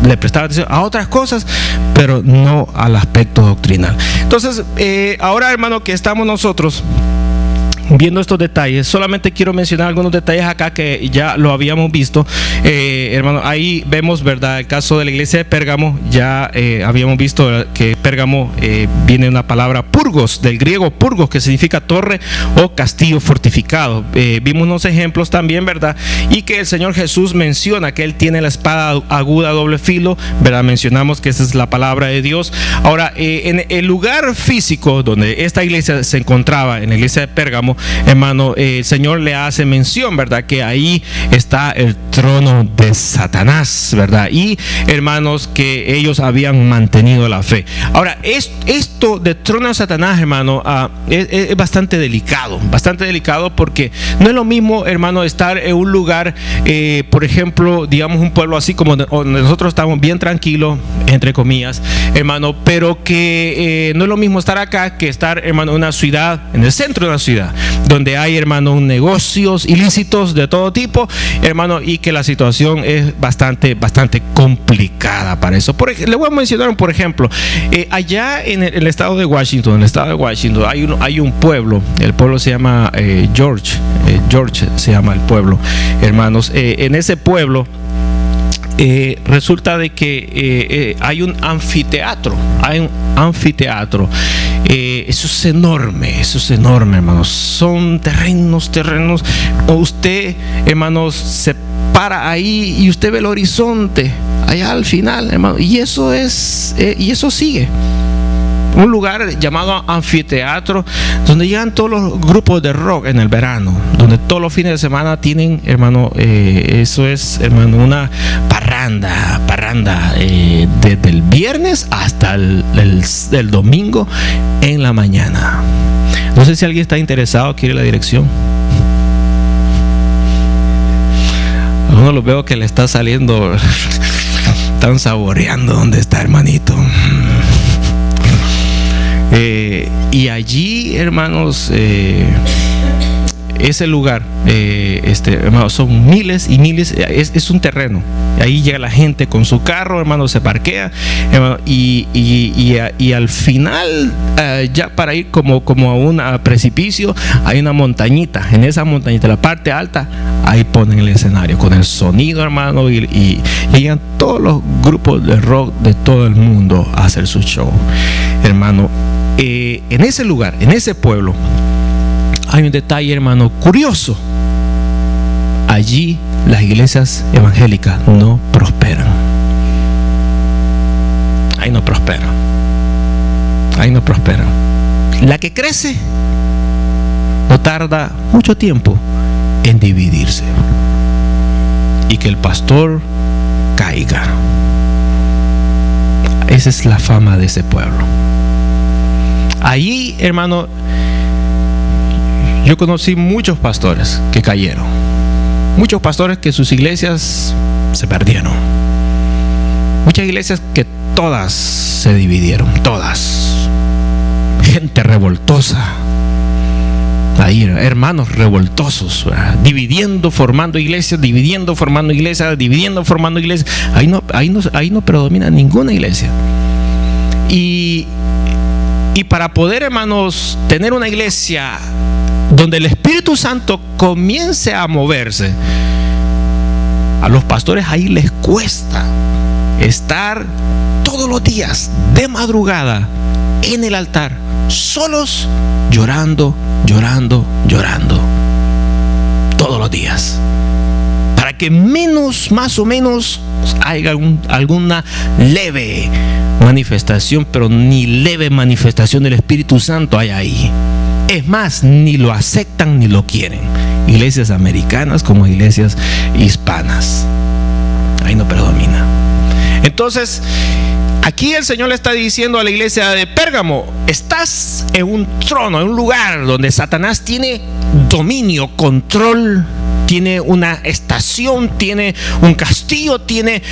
[SPEAKER 1] le prestaban atención a otras cosas, pero no al aspecto doctrinal. Entonces, ahora, hermano, que estamos nosotros viendo estos detalles, solamente quiero mencionar algunos detalles acá que ya lo habíamos visto, hermano. Ahí vemos, ¿verdad?, el caso de la iglesia de Pérgamo. Ya habíamos visto que Pérgamo viene de una palabra purgos, del griego purgos, que significa torre o castillo fortificado. Vimos unos ejemplos también, ¿verdad? Y que el Señor Jesús menciona que Él tiene la espada aguda doble filo, ¿verdad? Mencionamos que esa es la palabra de Dios. Ahora, en el lugar físico donde esta iglesia se encontraba, en la iglesia de Pérgamo, hermano, el Señor le hace mención, ¿verdad?, que ahí está el trono de Satanás, ¿verdad? Y, hermanos, que ellos habían mantenido la fe. Ahora, esto de trono de Satanás, hermano, es bastante delicado porque no es lo mismo, hermano, estar en un lugar, por ejemplo, digamos un pueblo así como donde nosotros estamos bien tranquilos, entre comillas, hermano, pero que no es lo mismo estar acá que estar, hermano, en una ciudad, en el centro de una ciudad, donde hay, hermano, negocios ilícitos de todo tipo, hermano, y que la situación es bastante complicada para eso. Le voy a mencionar, por ejemplo, allá en el estado de Washington, hay un pueblo, el pueblo se llama George se llama el pueblo, hermanos. En ese pueblo resulta de que hay un anfiteatro. Eso es enorme, hermanos. Son terrenos. Usted, hermanos, se para ahí y usted ve el horizonte allá al final, hermano, y eso sigue. Un lugar llamado anfiteatro, donde llegan todos los grupos de rock en el verano, donde todos los fines de semana tienen, hermano, eso es, hermano, una parranda desde el viernes hasta el domingo en la mañana. No sé si alguien está interesado, quiere la dirección. A uno lo veo que le está saliendo, están saboreando dónde está, hermanito. Y allí, hermanos, ese lugar, hermanos, son miles y miles, es un terreno. Ahí llega la gente con su carro, hermano, se parquea, hermano, y al final, ya para ir como a un precipicio, hay una montañita. En esa montañita, la parte alta, ahí ponen el escenario con el sonido, hermano, y llegan todos los grupos de rock de todo el mundo a hacer su show, hermano. En ese lugar, en ese pueblo, hay un detalle, hermano, curioso. Allí las iglesias evangélicas no prosperan. Ahí no prosperan. La que crece no tarda mucho tiempo en dividirse y que el pastor caiga. Esa es la fama de ese pueblo. Allí, hermano, yo conocí muchos pastores que cayeron, muchos pastores que sus iglesias se perdieron, muchas iglesias que todas se dividieron, todas. Gente revoltosa, ahí, hermanos revoltosos, ¿verdad? Dividiendo, formando iglesias, ahí no predomina ninguna iglesia. Y para poder, hermanos, tener una iglesia donde el Espíritu Santo comience a moverse, a los pastores ahí les cuesta estar todos los días de madrugada en el altar, solos, llorando todos los días, para que más o menos haya alguna leve manifestación, pero ni leve manifestación del Espíritu Santo hay ahí. Es más, ni lo aceptan ni lo quieren, iglesias americanas como iglesias hispanas. ahí no predomina. Entonces, aquí el Señor le está diciendo a la iglesia de Pérgamo: estás en un trono, en un lugar donde Satanás tiene dominio, control, tiene una estación, tiene un castillo, tiene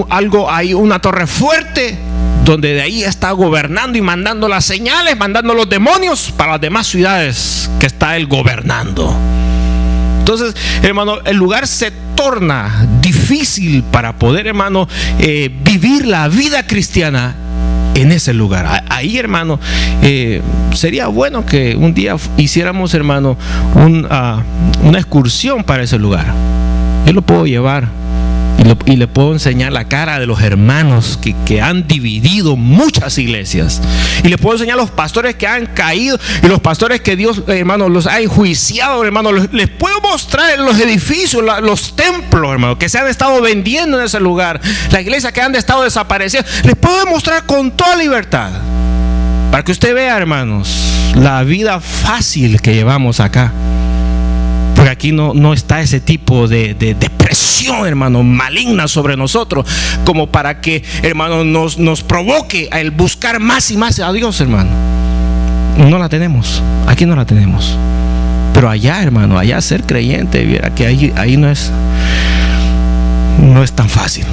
[SPEAKER 1] algo, hay una torre fuerte, donde de ahí está gobernando y mandando las señales, mandando los demonios para las demás ciudades que está él gobernando. Entonces, hermano, el lugar se torna difícil para poder, hermano, vivir la vida cristiana en ese lugar. Ahí, hermano, sería bueno que un día hiciéramos, hermano, una excursión para ese lugar. Yo lo puedo llevar y le puedo enseñar la cara de los hermanos que han dividido muchas iglesias, y le puedo enseñar los pastores que han caído y los pastores que Dios, hermano, los ha enjuiciado, hermano. Les puedo mostrar los edificios, los templos, hermano, que se han estado vendiendo en ese lugar, la iglesia que han estado desapareciendo. Les puedo mostrar con toda libertad para que usted vea, hermanos, la vida fácil que llevamos acá. Porque aquí no está ese tipo de presión, hermano, maligna sobre nosotros, como para que, hermano, nos provoque el buscar más y más a Dios, hermano. No la tenemos, aquí no la tenemos. Pero allá, hermano, allá ser creyente, viera que ahí no es tan fácil.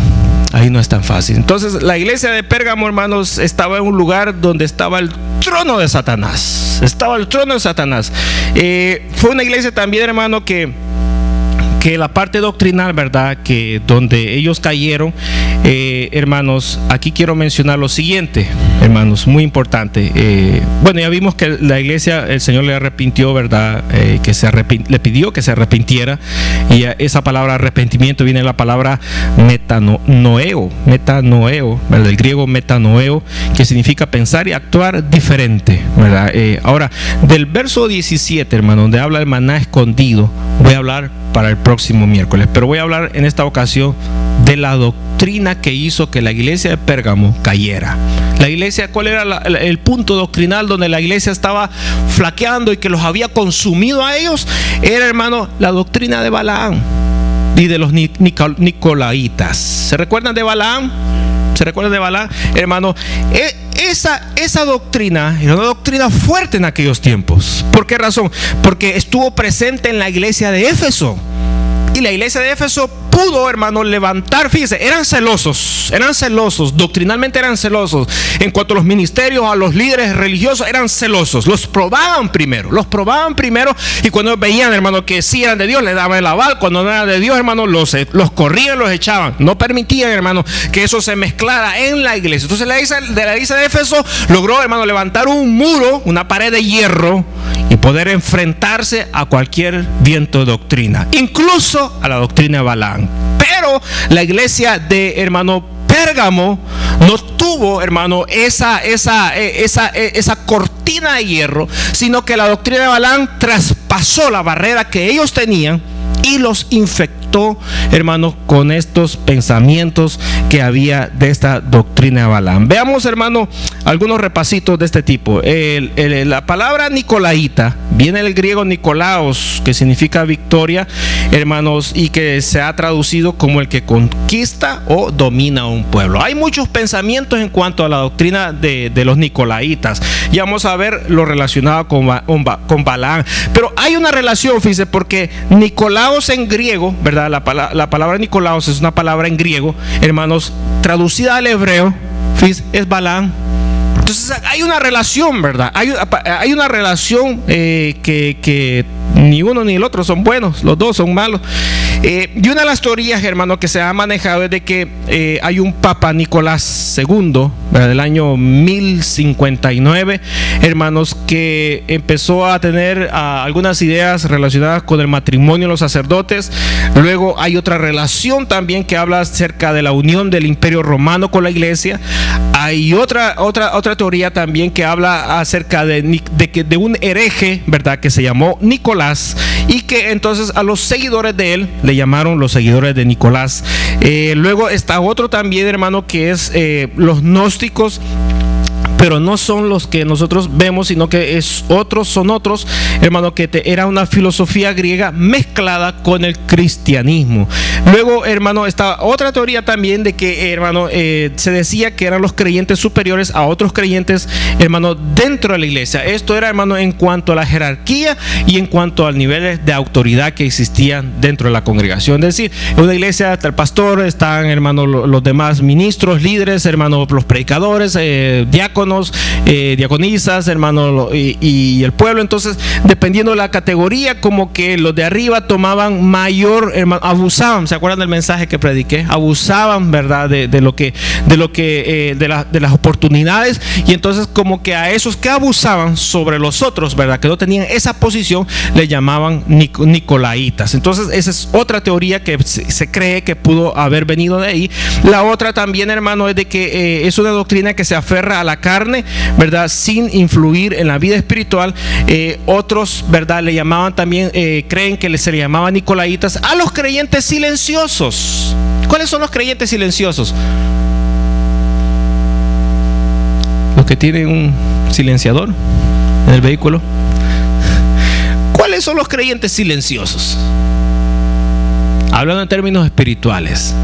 [SPEAKER 1] Ahí no es tan fácil. Entonces, la iglesia de Pérgamo, hermanos, estaba en un lugar donde estaba el trono de Satanás. Estaba el trono de Satanás. Fue una iglesia también, hermano, que la parte doctrinal, ¿verdad? Que donde ellos cayeron, hermanos, aquí quiero mencionar lo siguiente, hermanos, muy importante. Bueno, ya vimos que la iglesia, el Señor le arrepintió, ¿verdad? Le pidió que se arrepintiera, y esa palabra arrepentimiento viene de la palabra metanoeo, ¿verdad? Del griego metanoeo, que significa pensar y actuar diferente, ¿verdad? Ahora, del verso 17, hermano, donde habla el maná escondido, voy a hablar para el próximo miércoles, pero voy a hablar en esta ocasión de la doctrina que hizo que la iglesia de Pérgamo cayera. La iglesia, ¿cuál era el punto doctrinal donde la iglesia estaba flaqueando y que los había consumido a ellos? Era, hermano, la doctrina de Balaam y de los nicolaitas. ¿Se recuerdan de Balaam? ¿Se recuerdan de Balaam? Hermano, esa doctrina era una doctrina fuerte en aquellos tiempos. ¿Por qué razón? Porque estuvo presente en la iglesia de Éfeso. Y la iglesia de Éfeso pudo, hermano, levantar, fíjese, eran celosos, doctrinalmente eran celosos. En cuanto a los ministerios, a los líderes religiosos, eran celosos. Los probaban primero, y cuando veían, hermano, que sí eran de Dios, le daban el aval. Cuando no eran de Dios, hermano, los corrían, los echaban. No permitían, hermano, que eso se mezclara en la iglesia. Entonces la iglesia de Éfeso logró, hermano, levantar un muro, una pared de hierro, y poder enfrentarse a cualquier viento de doctrina, incluso a la doctrina de Balaam. Pero la iglesia de, hermano, Pérgamo no tuvo, hermano, esa cortina de hierro, sino que la doctrina de Balaam traspasó la barrera que ellos tenían y los infectó, hermanos, con estos pensamientos que había de esta doctrina de Balaam. Veamos, hermano, algunos repasitos de este tipo. La palabra nicolaíta viene del griego Nikolaos, que significa victoria, hermanos, y que se ha traducido como el que conquista o domina un pueblo. Hay muchos pensamientos en cuanto a la doctrina de los nicolaitas, y vamos a ver lo relacionado con Balaam. Pero hay una relación, fíjese, porque Nicolaos en griego, ¿verdad? La palabra Nicolaos es una palabra en griego, hermanos, traducida al hebreo, fíjese, es Balaam. Entonces hay una relación, ¿verdad? Hay una relación que ni uno ni el otro son buenos, los dos son malos. Y una de las teorías, hermano, que se ha manejado es de que hay un Papa Nicolás II, ¿verdad? Del año 1059, hermanos, que empezó a tener algunas ideas relacionadas con el matrimonio de los sacerdotes. Luego hay otra relación también que habla acerca de la unión del Imperio Romano con la iglesia. Hay otra teoría también que habla acerca de un hereje, ¿verdad?, que se llamó Nicolás, y que entonces a los seguidores de él le llamaron los seguidores de Nicolás. Luego está otro también, hermano, que es los gnósticos, pero no son los que nosotros vemos, sino que son otros, hermano, que era una filosofía griega mezclada con el cristianismo. Luego, hermano, está otra teoría también de que, hermano, se decía que eran los creyentes superiores a otros creyentes, hermano, dentro de la iglesia. Esto era, hermano, en cuanto a la jerarquía y en cuanto al nivel de autoridad que existían dentro de la congregación. Es decir, en una iglesia está el pastor, están, hermano, los demás ministros, líderes, hermano, los predicadores, diáconos, diaconisas, hermano, y el pueblo. Entonces, dependiendo de la categoría, como que los de arriba tomaban mayor, hermano, abusaban. ¿Se acuerdan del mensaje que prediqué? Abusaban, ¿verdad? De las oportunidades, y entonces como que a esos que abusaban sobre los otros, ¿verdad?, que no tenían esa posición, le llamaban nicolaitas. Entonces esa es otra teoría que se cree que pudo haber venido de ahí. La otra también, hermano, es de que es una doctrina que se aferra a la carne, ¿verdad?, sin influir en la vida espiritual. Otros, ¿verdad?, le llamaban también, creen que se le llamaba nicolaitas a los creyentes silenciosos. ¿Cuáles son los creyentes silenciosos? Los que tienen un silenciador en el vehículo. ¿Cuáles son los creyentes silenciosos? Hablando en términos espirituales.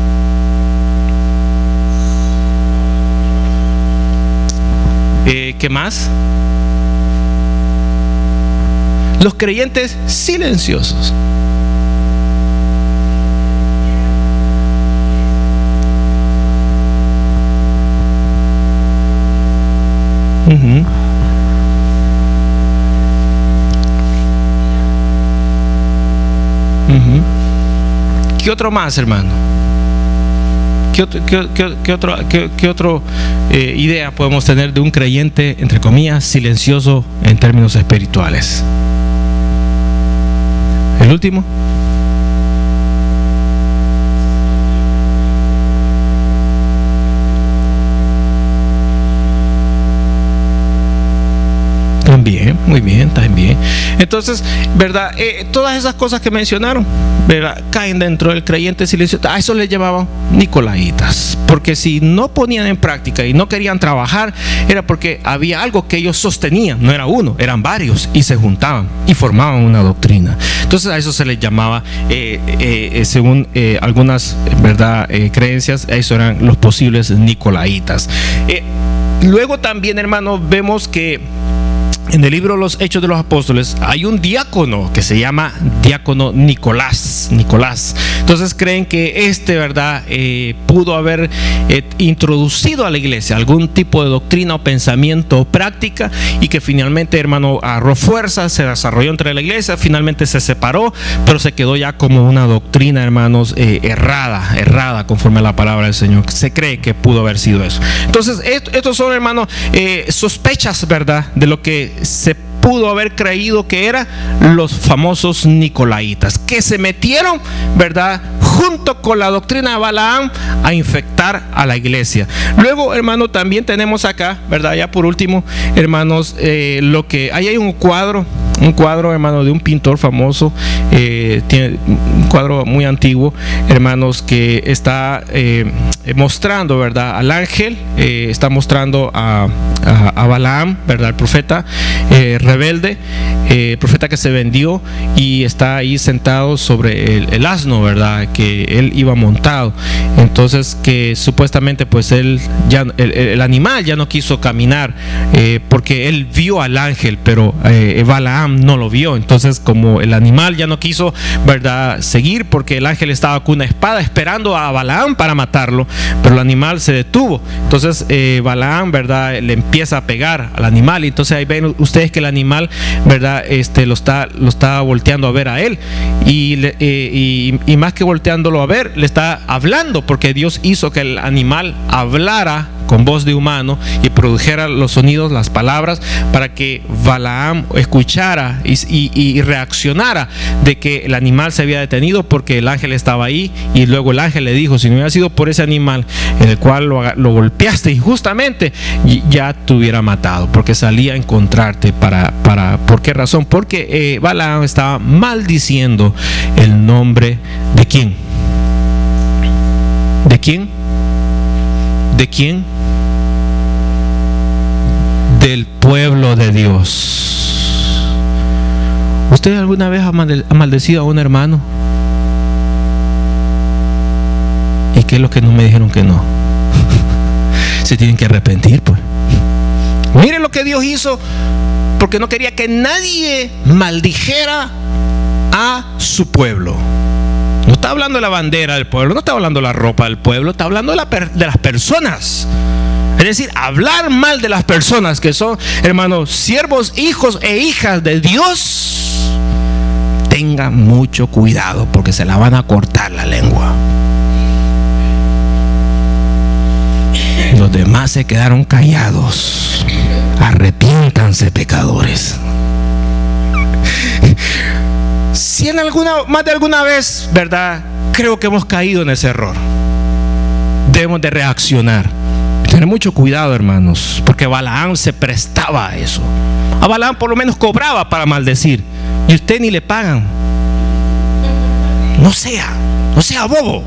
[SPEAKER 1] ¿Qué más? Los creyentes silenciosos. ¿Qué otro más, hermano? ¿Qué otra idea podemos tener de un creyente, entre comillas, silencioso en términos espirituales? ¿El último? También, muy bien, también. Entonces, ¿verdad? Todas esas cosas que mencionaron, ¿verdad?, caen dentro del creyente silencioso. A eso le llamaban nicolaitas, porque si no ponían en práctica y no querían trabajar, era porque había algo que ellos sostenían. No era uno, eran varios, y se juntaban y formaban una doctrina. Entonces a eso se les llamaba, según algunas, ¿verdad?, creencias, eso eran los posibles nicolaitas. Luego también, hermano, vemos que en el libro Los Hechos de los Apóstoles hay un diácono que se llama diácono Nicolás. Entonces creen que ¿verdad?, pudo haber introducido a la iglesia algún tipo de doctrina o pensamiento o práctica, y que finalmente, hermano, agarró fuerza, se desarrolló entre la iglesia, finalmente se separó, pero se quedó ya como una doctrina, hermanos, errada conforme a la palabra del Señor. Se cree que pudo haber sido eso. Entonces estos son, hermanos, sospechas, ¿verdad?, de lo que se pudo haber creído que eran los famosos nicolaitas, que se metieron, ¿verdad?, junto con la doctrina de Balaam a infectar a la iglesia. Luego, hermano, también tenemos acá, ¿verdad?, ya por último, hermanos, lo que ahí hay un cuadro, hermano, de un pintor famoso, tiene un cuadro muy antiguo, hermanos, que está mostrando, ¿verdad?, al ángel, está mostrando a Balaam, ¿verdad?, el profeta rebelde, profeta que se vendió, y está ahí sentado sobre el asno, ¿verdad?, que él iba montado. Entonces, que supuestamente pues el animal ya no quiso caminar, porque él vio al ángel, pero Balaam no lo vio. Entonces, como el animal ya no quiso, ¿verdad?, seguir, porque el ángel estaba con una espada esperando a Balaam para matarlo, pero el animal se detuvo. Entonces Balaam, ¿verdad?, le empieza a pegar al animal, y entonces ahí ven ustedes que el animal, ¿verdad?, lo está volteando a ver a él, y más que volteándolo a ver, le está hablando, porque Dios hizo que el animal hablara con voz de humano y produjera los sonidos, las palabras, para que Balaam escuchara y reaccionara de que el animal se había detenido, porque el ángel estaba ahí. Y luego el ángel le dijo: si no hubiera sido por ese animal en el cual lo golpeaste injustamente, ya te hubiera matado, porque salía a encontrarte. ¿Por qué razón? Porque Balaam estaba maldiciendo el nombre de ¿quién? ¿De quién? ¿De quién? del pueblo de Dios. ¿Usted alguna vez ha maldecido a un hermano? ¿Y qué es lo que no me dijeron que no? Se tienen que arrepentir, pues. Miren lo que Dios hizo, porque no quería que nadie maldijera a su pueblo. No está hablando de la bandera del pueblo, no está hablando de la ropa del pueblo, está hablando de las personas. Es decir, hablar mal de las personas que son, hermanos, siervos, hijos e hijas de Dios. Tengan mucho cuidado, porque se la van a cortar la lengua. Los demás se quedaron callados. Arrepiéntanse, pecadores. Si en más de alguna vez, ¿verdad?, creo que hemos caído en ese error, debemos de reaccionar. Tener mucho cuidado, hermanos, porque Balaam se prestaba a eso. A Balaam por lo menos cobraba para maldecir, y usted ni le pagan. No sea bobo.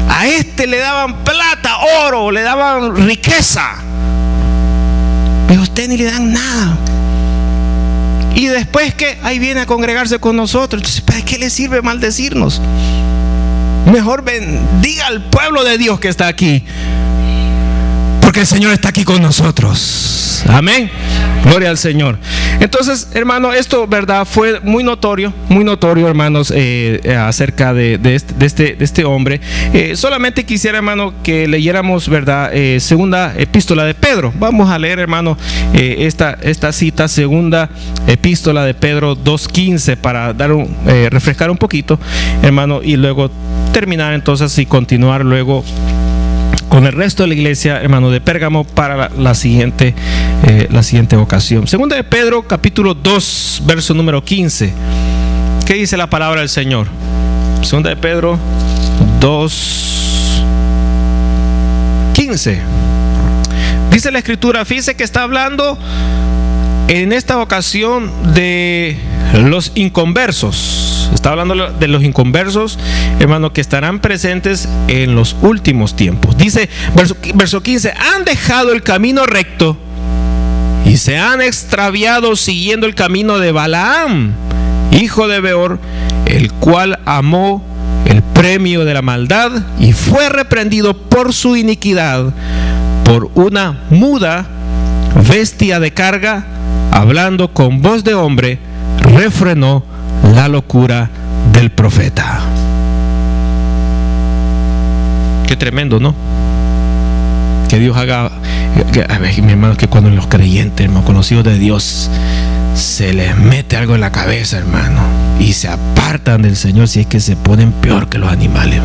[SPEAKER 1] A este le daban plata, oro, le daban riqueza, pero a usted ni le dan nada. Y después que ahí viene a congregarse con nosotros. Entonces, ¿para qué le sirve maldecirnos? Mejor bendiga al pueblo de Dios que está aquí, porque el Señor está aquí con nosotros. Amén. Gloria al Señor. Entonces, hermano, esto, ¿verdad?, fue muy notorio, hermanos, acerca de este hombre. Solamente quisiera, hermano, que leyéramos, ¿verdad?, segunda epístola de Pedro. Vamos a leer, hermano, esta cita, segunda epístola de Pedro 2:15, para dar refrescar un poquito, hermano, y luego terminar entonces y continuar luego con el resto de la iglesia, hermano, de Pérgamo para la siguiente ocasión. Segunda de Pedro, capítulo 2, verso número 15. ¿Qué dice la palabra del Señor? Segunda de Pedro 2, 15. Dice la escritura, fíjese que está hablando en esta ocasión de los inconversos. Está hablando de los inconversos, hermano, que estarán presentes en los últimos tiempos. Dice, verso 15, han dejado el camino recto y se han extraviado siguiendo el camino de Balaam, hijo de Beor, el cual amó el premio de la maldad y fue reprendido por su iniquidad, por una muda bestia de carga, hablando con voz de hombre, refrenó la locura del profeta. Qué tremendo, ¿no? Que Dios haga, a ver, mi hermano, que cuando los creyentes, hermano, conocidos de Dios, se les mete algo en la cabeza, hermano, y se apartan del Señor, si es que se ponen peor que los animales.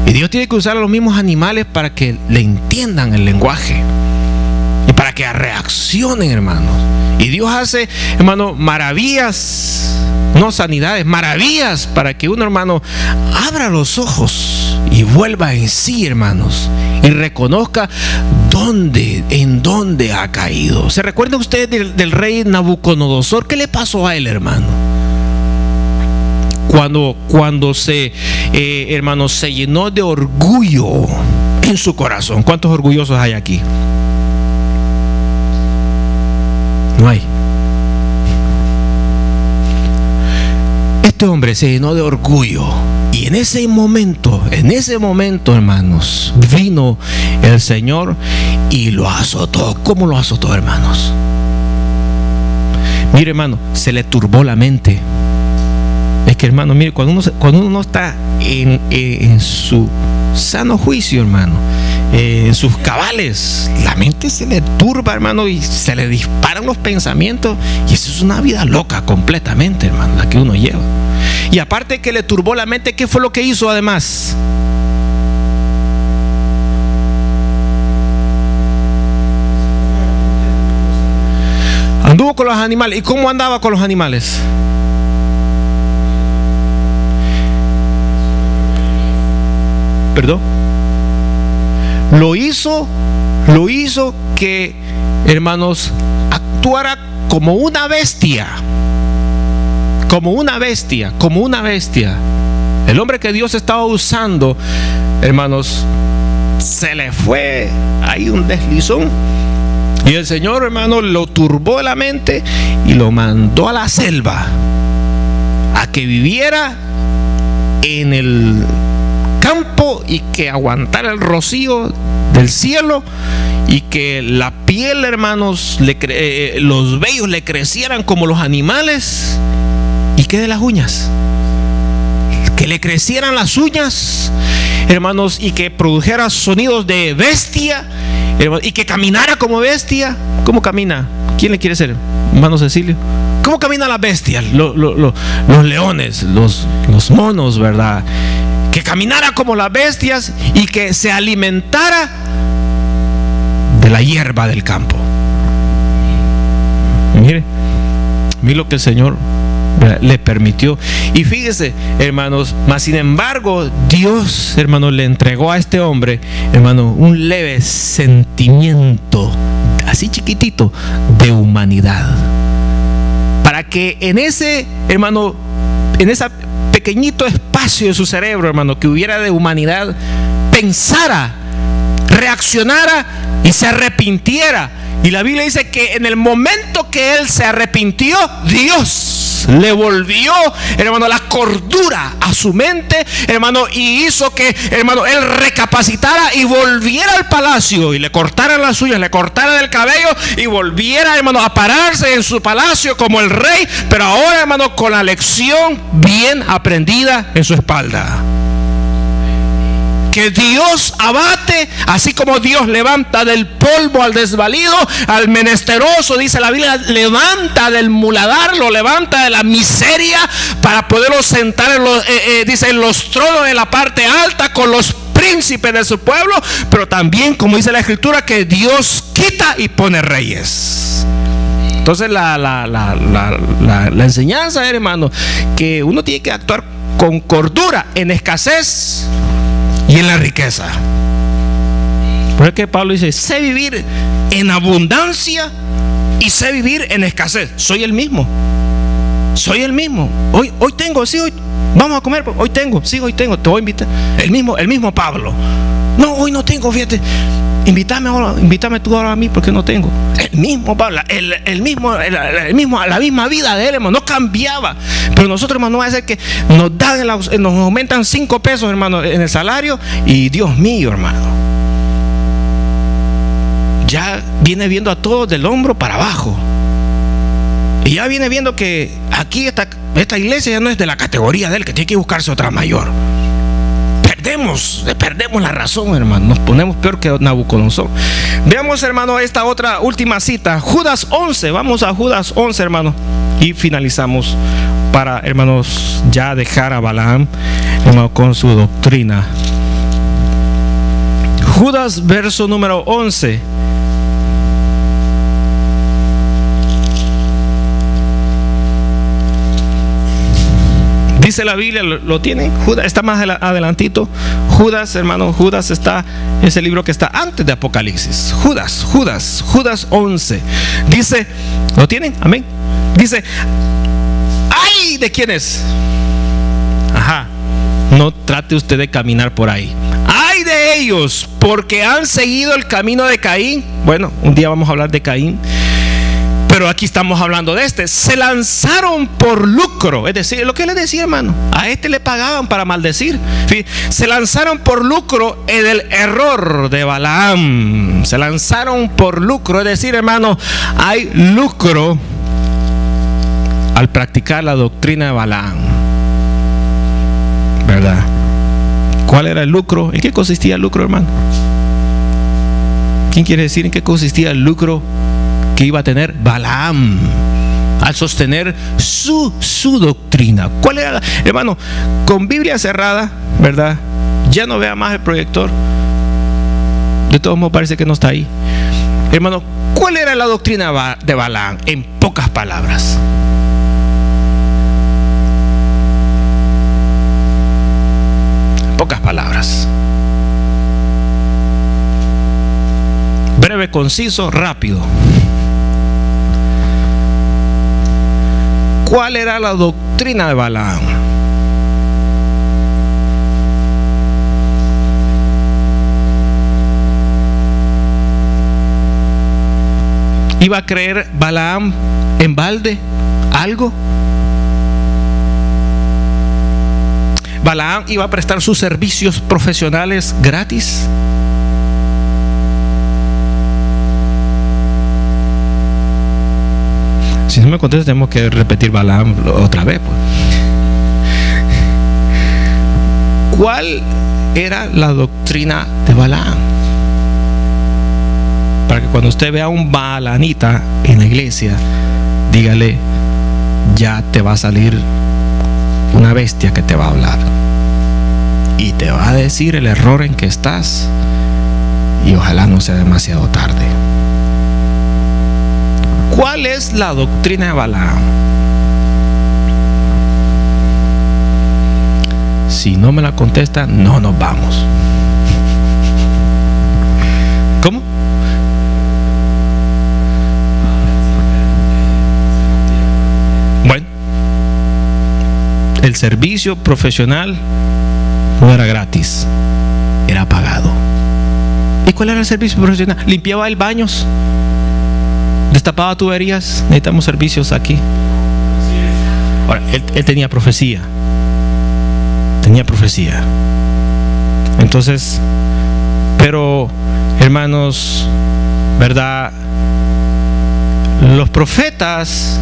[SPEAKER 1] Y Dios tiene que usar a los mismos animales para que le entiendan el lenguaje y para que reaccionen, hermanos. Y Dios hace, hermano, maravillas, no sanidades, maravillas, para que uno, hermano, abra los ojos y vuelva en sí, hermanos, y reconozca en dónde ha caído. ¿Se recuerda usted del rey Nabucodonosor? ¿Qué le pasó a él, hermano? Cuando hermano, se llenó de orgullo en su corazón. ¿Cuántos orgullosos hay aquí? No hay. Este hombre se llenó de orgullo, y en ese momento, hermanos, vino el Señor y lo azotó. ¿Cómo lo azotó, hermanos? Mire, hermano, se le turbó la mente. Es que, hermano, mire, cuando uno no está en su sano juicio, hermano, en sus cabales, la mente se le turba, hermano, y se le disparan los pensamientos, y eso es una vida loca completamente, hermano, la que uno lleva. Y aparte que le turbó la mente, ¿qué fue lo que hizo además? Anduvo con los animales. ¿Y cómo andaba con los animales? ¿Perdón? Lo hizo que, hermanos, actuara como una bestia. Como una bestia. El hombre que Dios estaba usando, hermanos, se le fue ahí un deslizón. Y el Señor, hermano, lo turbó la mente y lo mandó a la selva a que viviera en el campo y que aguantara el rocío del cielo, y que la piel, hermanos, los vellos le crecieran como los animales. ¿Y qué de las uñas? Que le crecieran las uñas, hermanos, y que produjera sonidos de bestia, hermanos, y que caminara como bestia. ¿Cómo camina? ¿Quién le quiere ser? Hermano Cecilio. ¿Cómo caminan las bestias? Los leones, los monos, ¿verdad? Que caminara como las bestias y que se alimentara de la hierba del campo. Mire lo que el Señor le permitió. Y fíjese, hermanos, mas sin embargo Dios, hermanos, le entregó a este hombre, hermano, un leve sentimiento, así chiquitito, de humanidad, para que en ese, hermano, en ese pequeñito espacio de su cerebro, hermano, que hubiera de humanidad, pensara, reaccionara y se arrepintiera. Y la Biblia dice que en el momento que él se arrepintió, Dios le volvió, hermano, la cordura a su mente, hermano, y hizo que, hermano, él recapacitara y volviera al palacio, y le cortaran las uñas, le cortaran el cabello, y volviera, hermano, a pararse en su palacio como el rey, pero ahora, hermano, con la lección bien aprendida en su espalda. Que Dios abate, así como Dios levanta del polvo al desvalido, al menesteroso, dice la Biblia, levanta del muladar, lo levanta de la miseria para poderlo sentar en los, dice, en los tronos de la parte alta con los príncipes de su pueblo. Pero también, como dice la Escritura, que Dios quita y pone reyes. Entonces la enseñanza, hermano, que uno tiene que actuar con cordura en escasez y en la riqueza. Por eso que Pablo dice: sé vivir en abundancia y sé vivir en escasez. Soy el mismo. Soy el mismo. Hoy tengo, sí, hoy vamos a comer. Hoy tengo, sí, hoy tengo. Te voy a invitar. El mismo Pablo. No, hoy no tengo, fíjate. Invítame tú ahora a mí, porque no tengo. El mismo Pablo, el mismo, la misma vida de él, hermano, no cambiaba. Pero nosotros, hermano, no va a ser que nos aumentan 5 pesos, hermano, en el salario, y Dios mío, hermano, ya viene viendo a todos del hombro para abajo. Y ya viene viendo que aquí esta iglesia ya no es de la categoría de él, que tiene que buscarse otra mayor. Perdemos la razón, hermano. Nos ponemos peor que Nabucodonosor. Veamos, hermano, esta otra última cita, Judas 11. Vamos a Judas 11, hermano, y finalizamos para, hermanos, ya dejar a Balaam, hermano, con su doctrina. Judas, verso número 11. Dice la Biblia, ¿lo tienen? Judas está más adelantito. Judas, hermano, Judas está, es el libro que está antes de Apocalipsis. Judas 11. Dice, ¿lo tienen? Amén. Dice: ¡ay de quiénes! Ajá. No trate usted de caminar por ahí. ¡Ay de ellos! Porque han seguido el camino de Caín. Bueno, un día vamos a hablar de Caín, pero aquí estamos hablando de este. Se lanzaron por lucro. Es decir, lo que les decía, hermano, a este le pagaban para maldecir. Se lanzaron por lucro en el error de Balaam. Se lanzaron por lucro. Es decir, hermano, hay lucro al practicar la doctrina de Balaam, ¿verdad? ¿Cuál era el lucro? ¿En qué consistía el lucro, hermano? ¿Quién quiere decir en qué consistía el lucro que iba a tener Balaam al sostener su doctrina? ¿Cuál era, hermano? Con Biblia cerrada, ¿verdad? Ya no vea más el proyector. De todos modos parece que no está ahí. Hermano, ¿cuál era la doctrina de Balaam? En pocas palabras. Pocas palabras. Breve, conciso, rápido. ¿Cuál era la doctrina de Balaam? ¿Iba a creer Balaam en balde algo? ¿Balaam iba a prestar sus servicios profesionales gratis? Si no me contesta, tenemos que repetir Balaam otra vez, pues. ¿Cuál era la doctrina de Balaam? Para que cuando usted vea a un balaamita en la iglesia, dígale: ya te va a salir una bestia que te va a hablar y te va a decir el error en que estás, y ojalá no sea demasiado tarde. ¿Cuál es la doctrina de Balaam? Si no me la contesta, no nos vamos. ¿Cómo? Bueno, el servicio profesional no era gratis, era pagado. ¿Y cuál era el servicio profesional? Limpiaba el baños, destapaba tuberías. Necesitamos servicios aquí. Ahora, él tenía profecía. Tenía profecía. Entonces, pero hermanos, ¿verdad? Los profetas,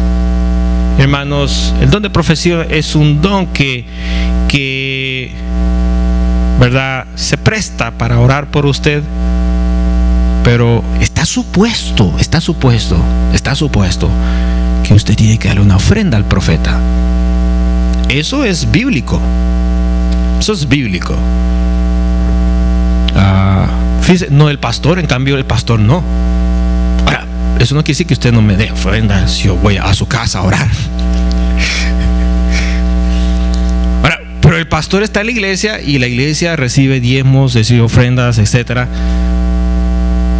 [SPEAKER 1] hermanos, el don de profecía es un don que ¿verdad? Se presta para orar por usted, pero está supuesto que usted tiene que darle una ofrenda al profeta. Eso es bíblico. Eso es bíblico. Fíjese, no el pastor, en cambio el pastor no. Ahora, eso no quiere decir que usted no me dé ofrenda si yo voy a su casa a orar. Ahora, pero el pastor está en la iglesia y la iglesia recibe diezmos, recibe ofrendas, etcétera.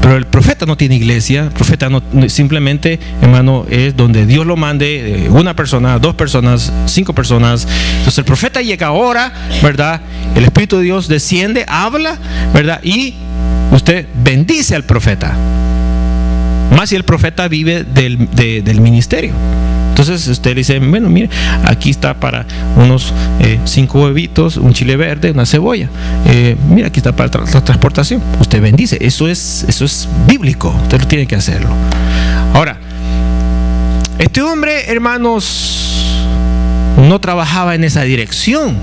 [SPEAKER 1] Pero el profeta no tiene iglesia. El profeta no, simplemente, hermano, es donde Dios lo mande, una persona, 2 personas, 5 personas. Entonces el profeta llega ahora, ¿verdad? El Espíritu de Dios desciende, habla, ¿verdad? Y usted bendice al profeta. Más si el profeta vive del ministerio. Entonces usted le dice: bueno, mire, aquí está para unos 5 huevitos, un chile verde, una cebolla. Mira, aquí está para la transportación. Usted bendice. Eso es bíblico. Usted lo tiene que hacerlo. Ahora, este hombre, hermanos, no trabajaba en esa dirección.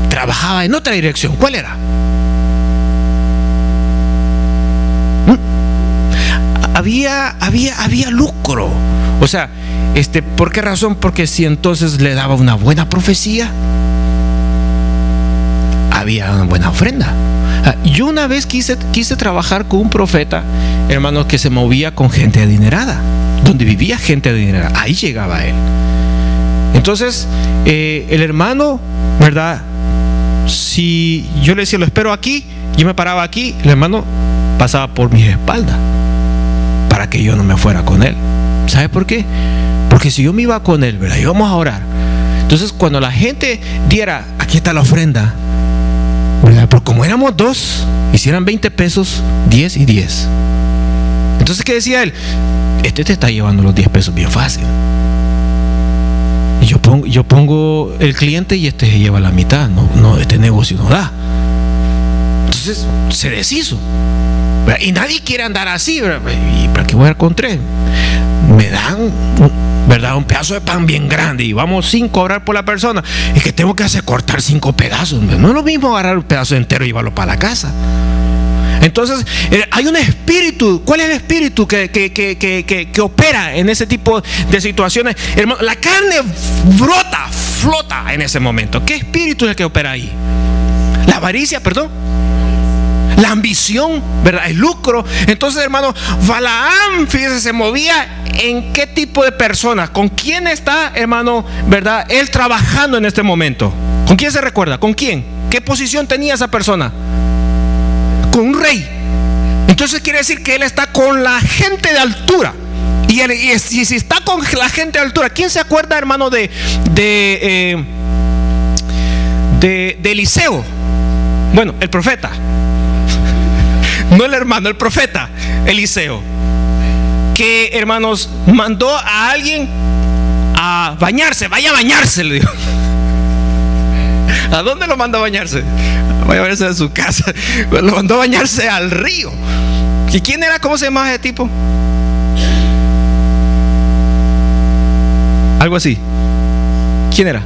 [SPEAKER 1] Trabajaba en otra dirección. ¿Cuál era? Había lucro. O sea, ¿por qué razón? Porque si entonces le daba una buena profecía, había una buena ofrenda. Yo una vez quise trabajar con un profeta, hermano, que se movía con gente adinerada, donde vivía gente adinerada. Ahí llegaba él. Entonces, el hermano, ¿verdad? Si yo le decía: lo espero aquí, yo me paraba aquí, el hermano pasaba por mis espaldas para que yo no me fuera con él. ¿Sabe por qué? Porque si yo me iba con él, ¿verdad? Íbamos a orar. Entonces, cuando la gente diera: aquí está la ofrenda, ¿verdad? Pero como éramos 2, hicieran 20 pesos, 10 y 10. Entonces, ¿qué decía él? Te está llevando los 10 pesos bien fácil. Y yo pongo el cliente y se lleva la mitad. No, este negocio no da. Entonces, se deshizo. Y nadie quiere andar así, ¿verdad? ¿Y para qué voy a dar con 3? Me dan, ¿verdad?, un pedazo de pan bien grande y vamos 5 a orar por la persona. Es que tengo que hacer cortar 5 pedazos. No es lo mismo agarrar un pedazo entero y llevarlo para la casa. Entonces, hay un espíritu. ¿Cuál es el espíritu que opera en ese tipo de situaciones? Hermano, la carne flota en ese momento. ¿Qué espíritu es el que opera ahí? La avaricia, perdón. La ambición, ¿verdad? El lucro. Entonces, hermano, Balaam, fíjese, se movía en qué tipo de personas. ¿Con quién está, hermano, verdad? Él trabajando en este momento. ¿Con quién se recuerda? ¿Con quién? ¿Qué posición tenía esa persona? Con un rey. Entonces quiere decir que él está con la gente de altura. Y si está con la gente de altura, ¿quién se acuerda, hermano, de Eliseo? Bueno, el profeta. No el hermano, el profeta Eliseo. que, hermanos, mandó a alguien a bañarse. Vaya a bañarse, le dijo. ¿A dónde lo mandó a bañarse? Vaya a bañarse en su casa. Lo mandó a bañarse al río. ¿Y quién era? ¿Cómo se llamaba ese tipo? Algo así. ¿Quién era?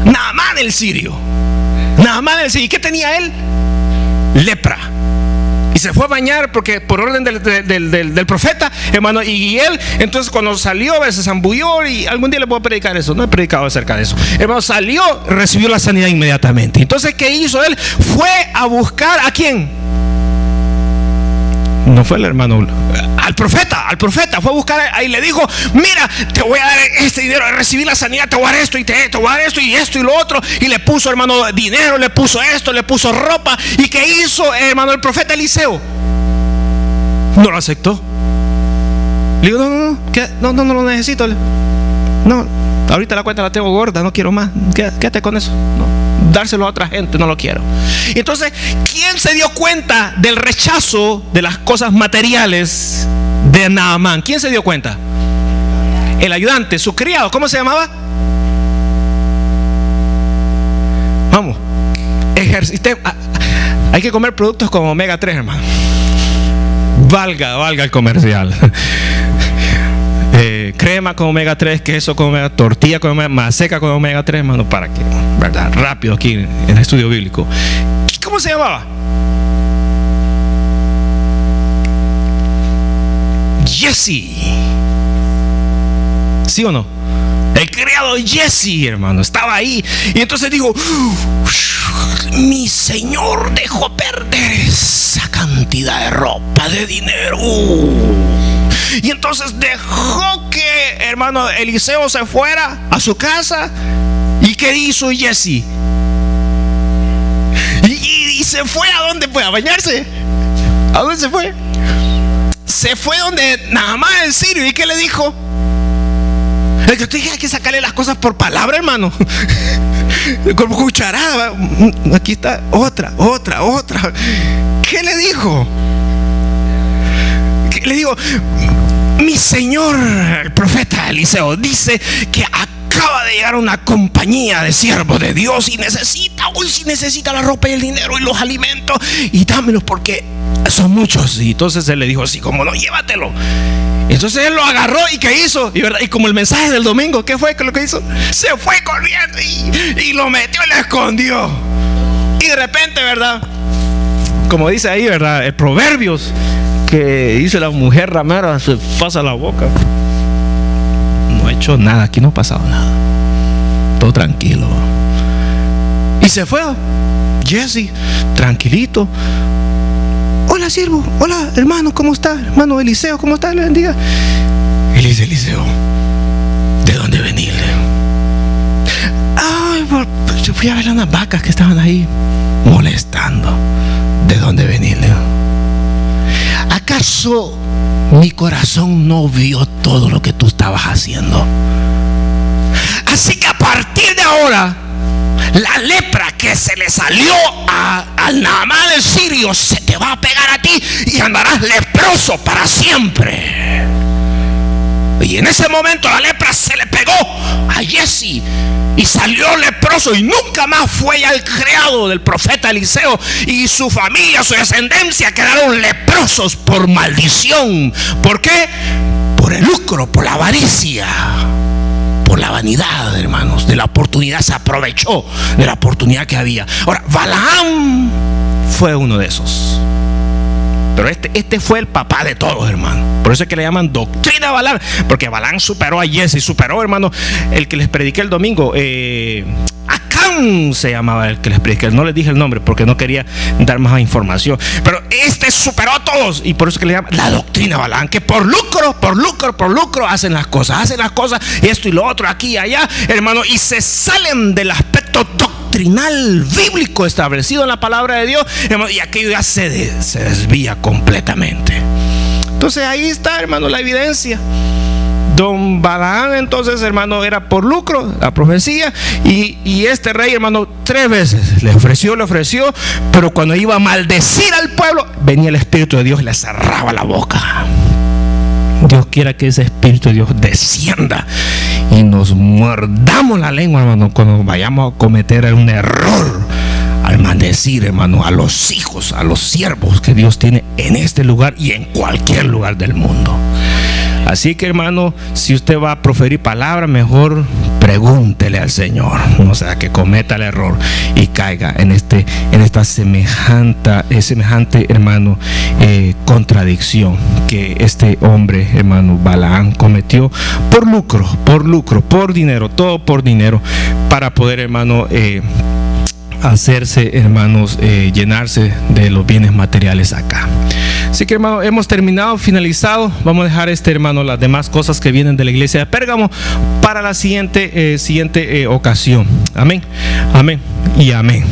[SPEAKER 1] Naamán el sirio. Naamán el sirio. ¿Y qué tenía él? Lepra. Y se fue a bañar porque por orden del profeta, hermano. Y él, entonces cuando salió, se zambulló. Y algún día le puedo predicar eso. No he predicado acerca de eso. Hermano, salió, recibió la sanidad inmediatamente. Entonces, ¿qué hizo él? Fue a buscar ¿a quién? No fue el hermano, al profeta fue a buscar y le dijo: mira, te voy a dar este dinero, recibí la sanidad, te voy a dar esto y te voy a dar esto y esto y lo otro. Y le puso, hermano, dinero, le puso esto, le puso ropa. ¿Y qué hizo, hermano, el profeta Eliseo? No lo aceptó. Le digo: no lo necesito. No, ahorita la cuenta la tengo gorda, no quiero más. Quédate con eso. No, dárselo a otra gente, no lo quiero. Entonces, ¿quién se dio cuenta del rechazo de las cosas materiales de Naamán? ¿Quién se dio cuenta? El ayudante, su criado. ¿Cómo se llamaba? Vamos, hay que comer productos como omega 3, hermano. Valga el comercial. Crema con omega 3, queso con omega, tortilla con omega, maseca con omega 3, hermano, para que, ¿verdad? Rápido aquí en el estudio bíblico. ¿Cómo se llamaba? Jesse. ¿Sí o no? El criado Jesse, hermano, estaba ahí. Y entonces dijo: mi señor dejó perder esa cantidad de ropa, de dinero. Y entonces dejó que, hermano, Eliseo se fuera a su casa. ¿Y qué hizo Jesse? Y se fue. ¿A dónde fue? ¿A bañarse? ¿A dónde se fue? Se fue donde Naamán el sirio. ¿Y qué le dijo? El que te dije: hay que sacarle las cosas por palabra, hermano. Como cucharada. Aquí está otra. ¿Qué le dijo? Le digo: mi señor, el profeta Eliseo, dice que acaba de llegar una compañía de siervos de Dios y necesita la ropa y el dinero y los alimentos, y dámelos porque son muchos. Y entonces él le dijo así como: no, llévatelo. Entonces él lo agarró. ¿Y qué hizo? Y como el mensaje del domingo, ¿qué fue lo que hizo? Se fue corriendo y lo metió y lo escondió. Y de repente, ¿verdad? Como dice ahí, ¿verdad? El Proverbios, que dice: la mujer ramera se pasa la boca. No ha hecho nada, aquí no ha pasado nada, todo tranquilo. Y se fue Jesse, tranquilito. Hola, siervo. Hola, hermano, ¿cómo está? Hermano Eliseo, ¿cómo está? Le bendiga. Y le dice Eliseo: ¿de dónde venís? Ay, yo fui a ver a unas vacas que estaban ahí molestando. ¿De dónde venís? ¿Acaso mi corazón no vio todo lo que tú estabas haciendo? Así que a partir de ahora, la lepra que se le salió al Naamán el sirio se te va a pegar a ti y andarás leproso para siempre. Y en ese momento la lepra se le pegó a Jesse y salió leproso, y nunca más fue al criado del profeta Eliseo, y su familia, su descendencia quedaron leprosos por maldición. ¿Por qué? Por el lucro, por la avaricia, por la vanidad, hermanos, de la oportunidad. Se aprovechó de la oportunidad que había. Ahora, Balaam fue uno de esos. Pero este fue el papá de todos, hermano. Por eso es que le llaman doctrina Balaam, porque Balaam superó a Jesse, superó, hermano, el que les prediqué el domingo. Acán se llamaba el que les prediqué. No les dije el nombre porque no quería dar más información. Pero este superó a todos, y por eso es que le llaman la doctrina Balaam, que por lucro hacen las cosas, esto y lo otro, aquí y allá, hermano, y se salen del aspecto doctrinal bíblico establecido en la palabra de Dios, hermano, y aquello ya se desvía completamente. Entonces ahí está, hermano, la evidencia don Balaam entonces, hermano, era por lucro la profecía, y este rey, hermano, 3 veces le ofreció, pero cuando iba a maldecir al pueblo, venía el Espíritu de Dios y le cerraba la boca. Dios quiera que ese Espíritu de Dios descienda y nos mordamos la lengua, hermano, cuando vayamos a cometer un error al maldecir, hermano, a los hijos, a los siervos que Dios tiene en este lugar y en cualquier lugar del mundo. Así que, hermano, si usted va a proferir palabra, mejor pregúntele al Señor, no sea que cometa el error y caiga en esta semejante, hermano, contradicción que este hombre, hermano, Balaam, cometió por lucro, por dinero, todo por dinero, para poder, hermano, hacerse, hermanos, llenarse de los bienes materiales acá. Así que, hermano, hemos terminado, finalizado. Vamos a dejar, hermano, las demás cosas que vienen de la iglesia de Pérgamo para la siguiente ocasión. Amén, amén y amén.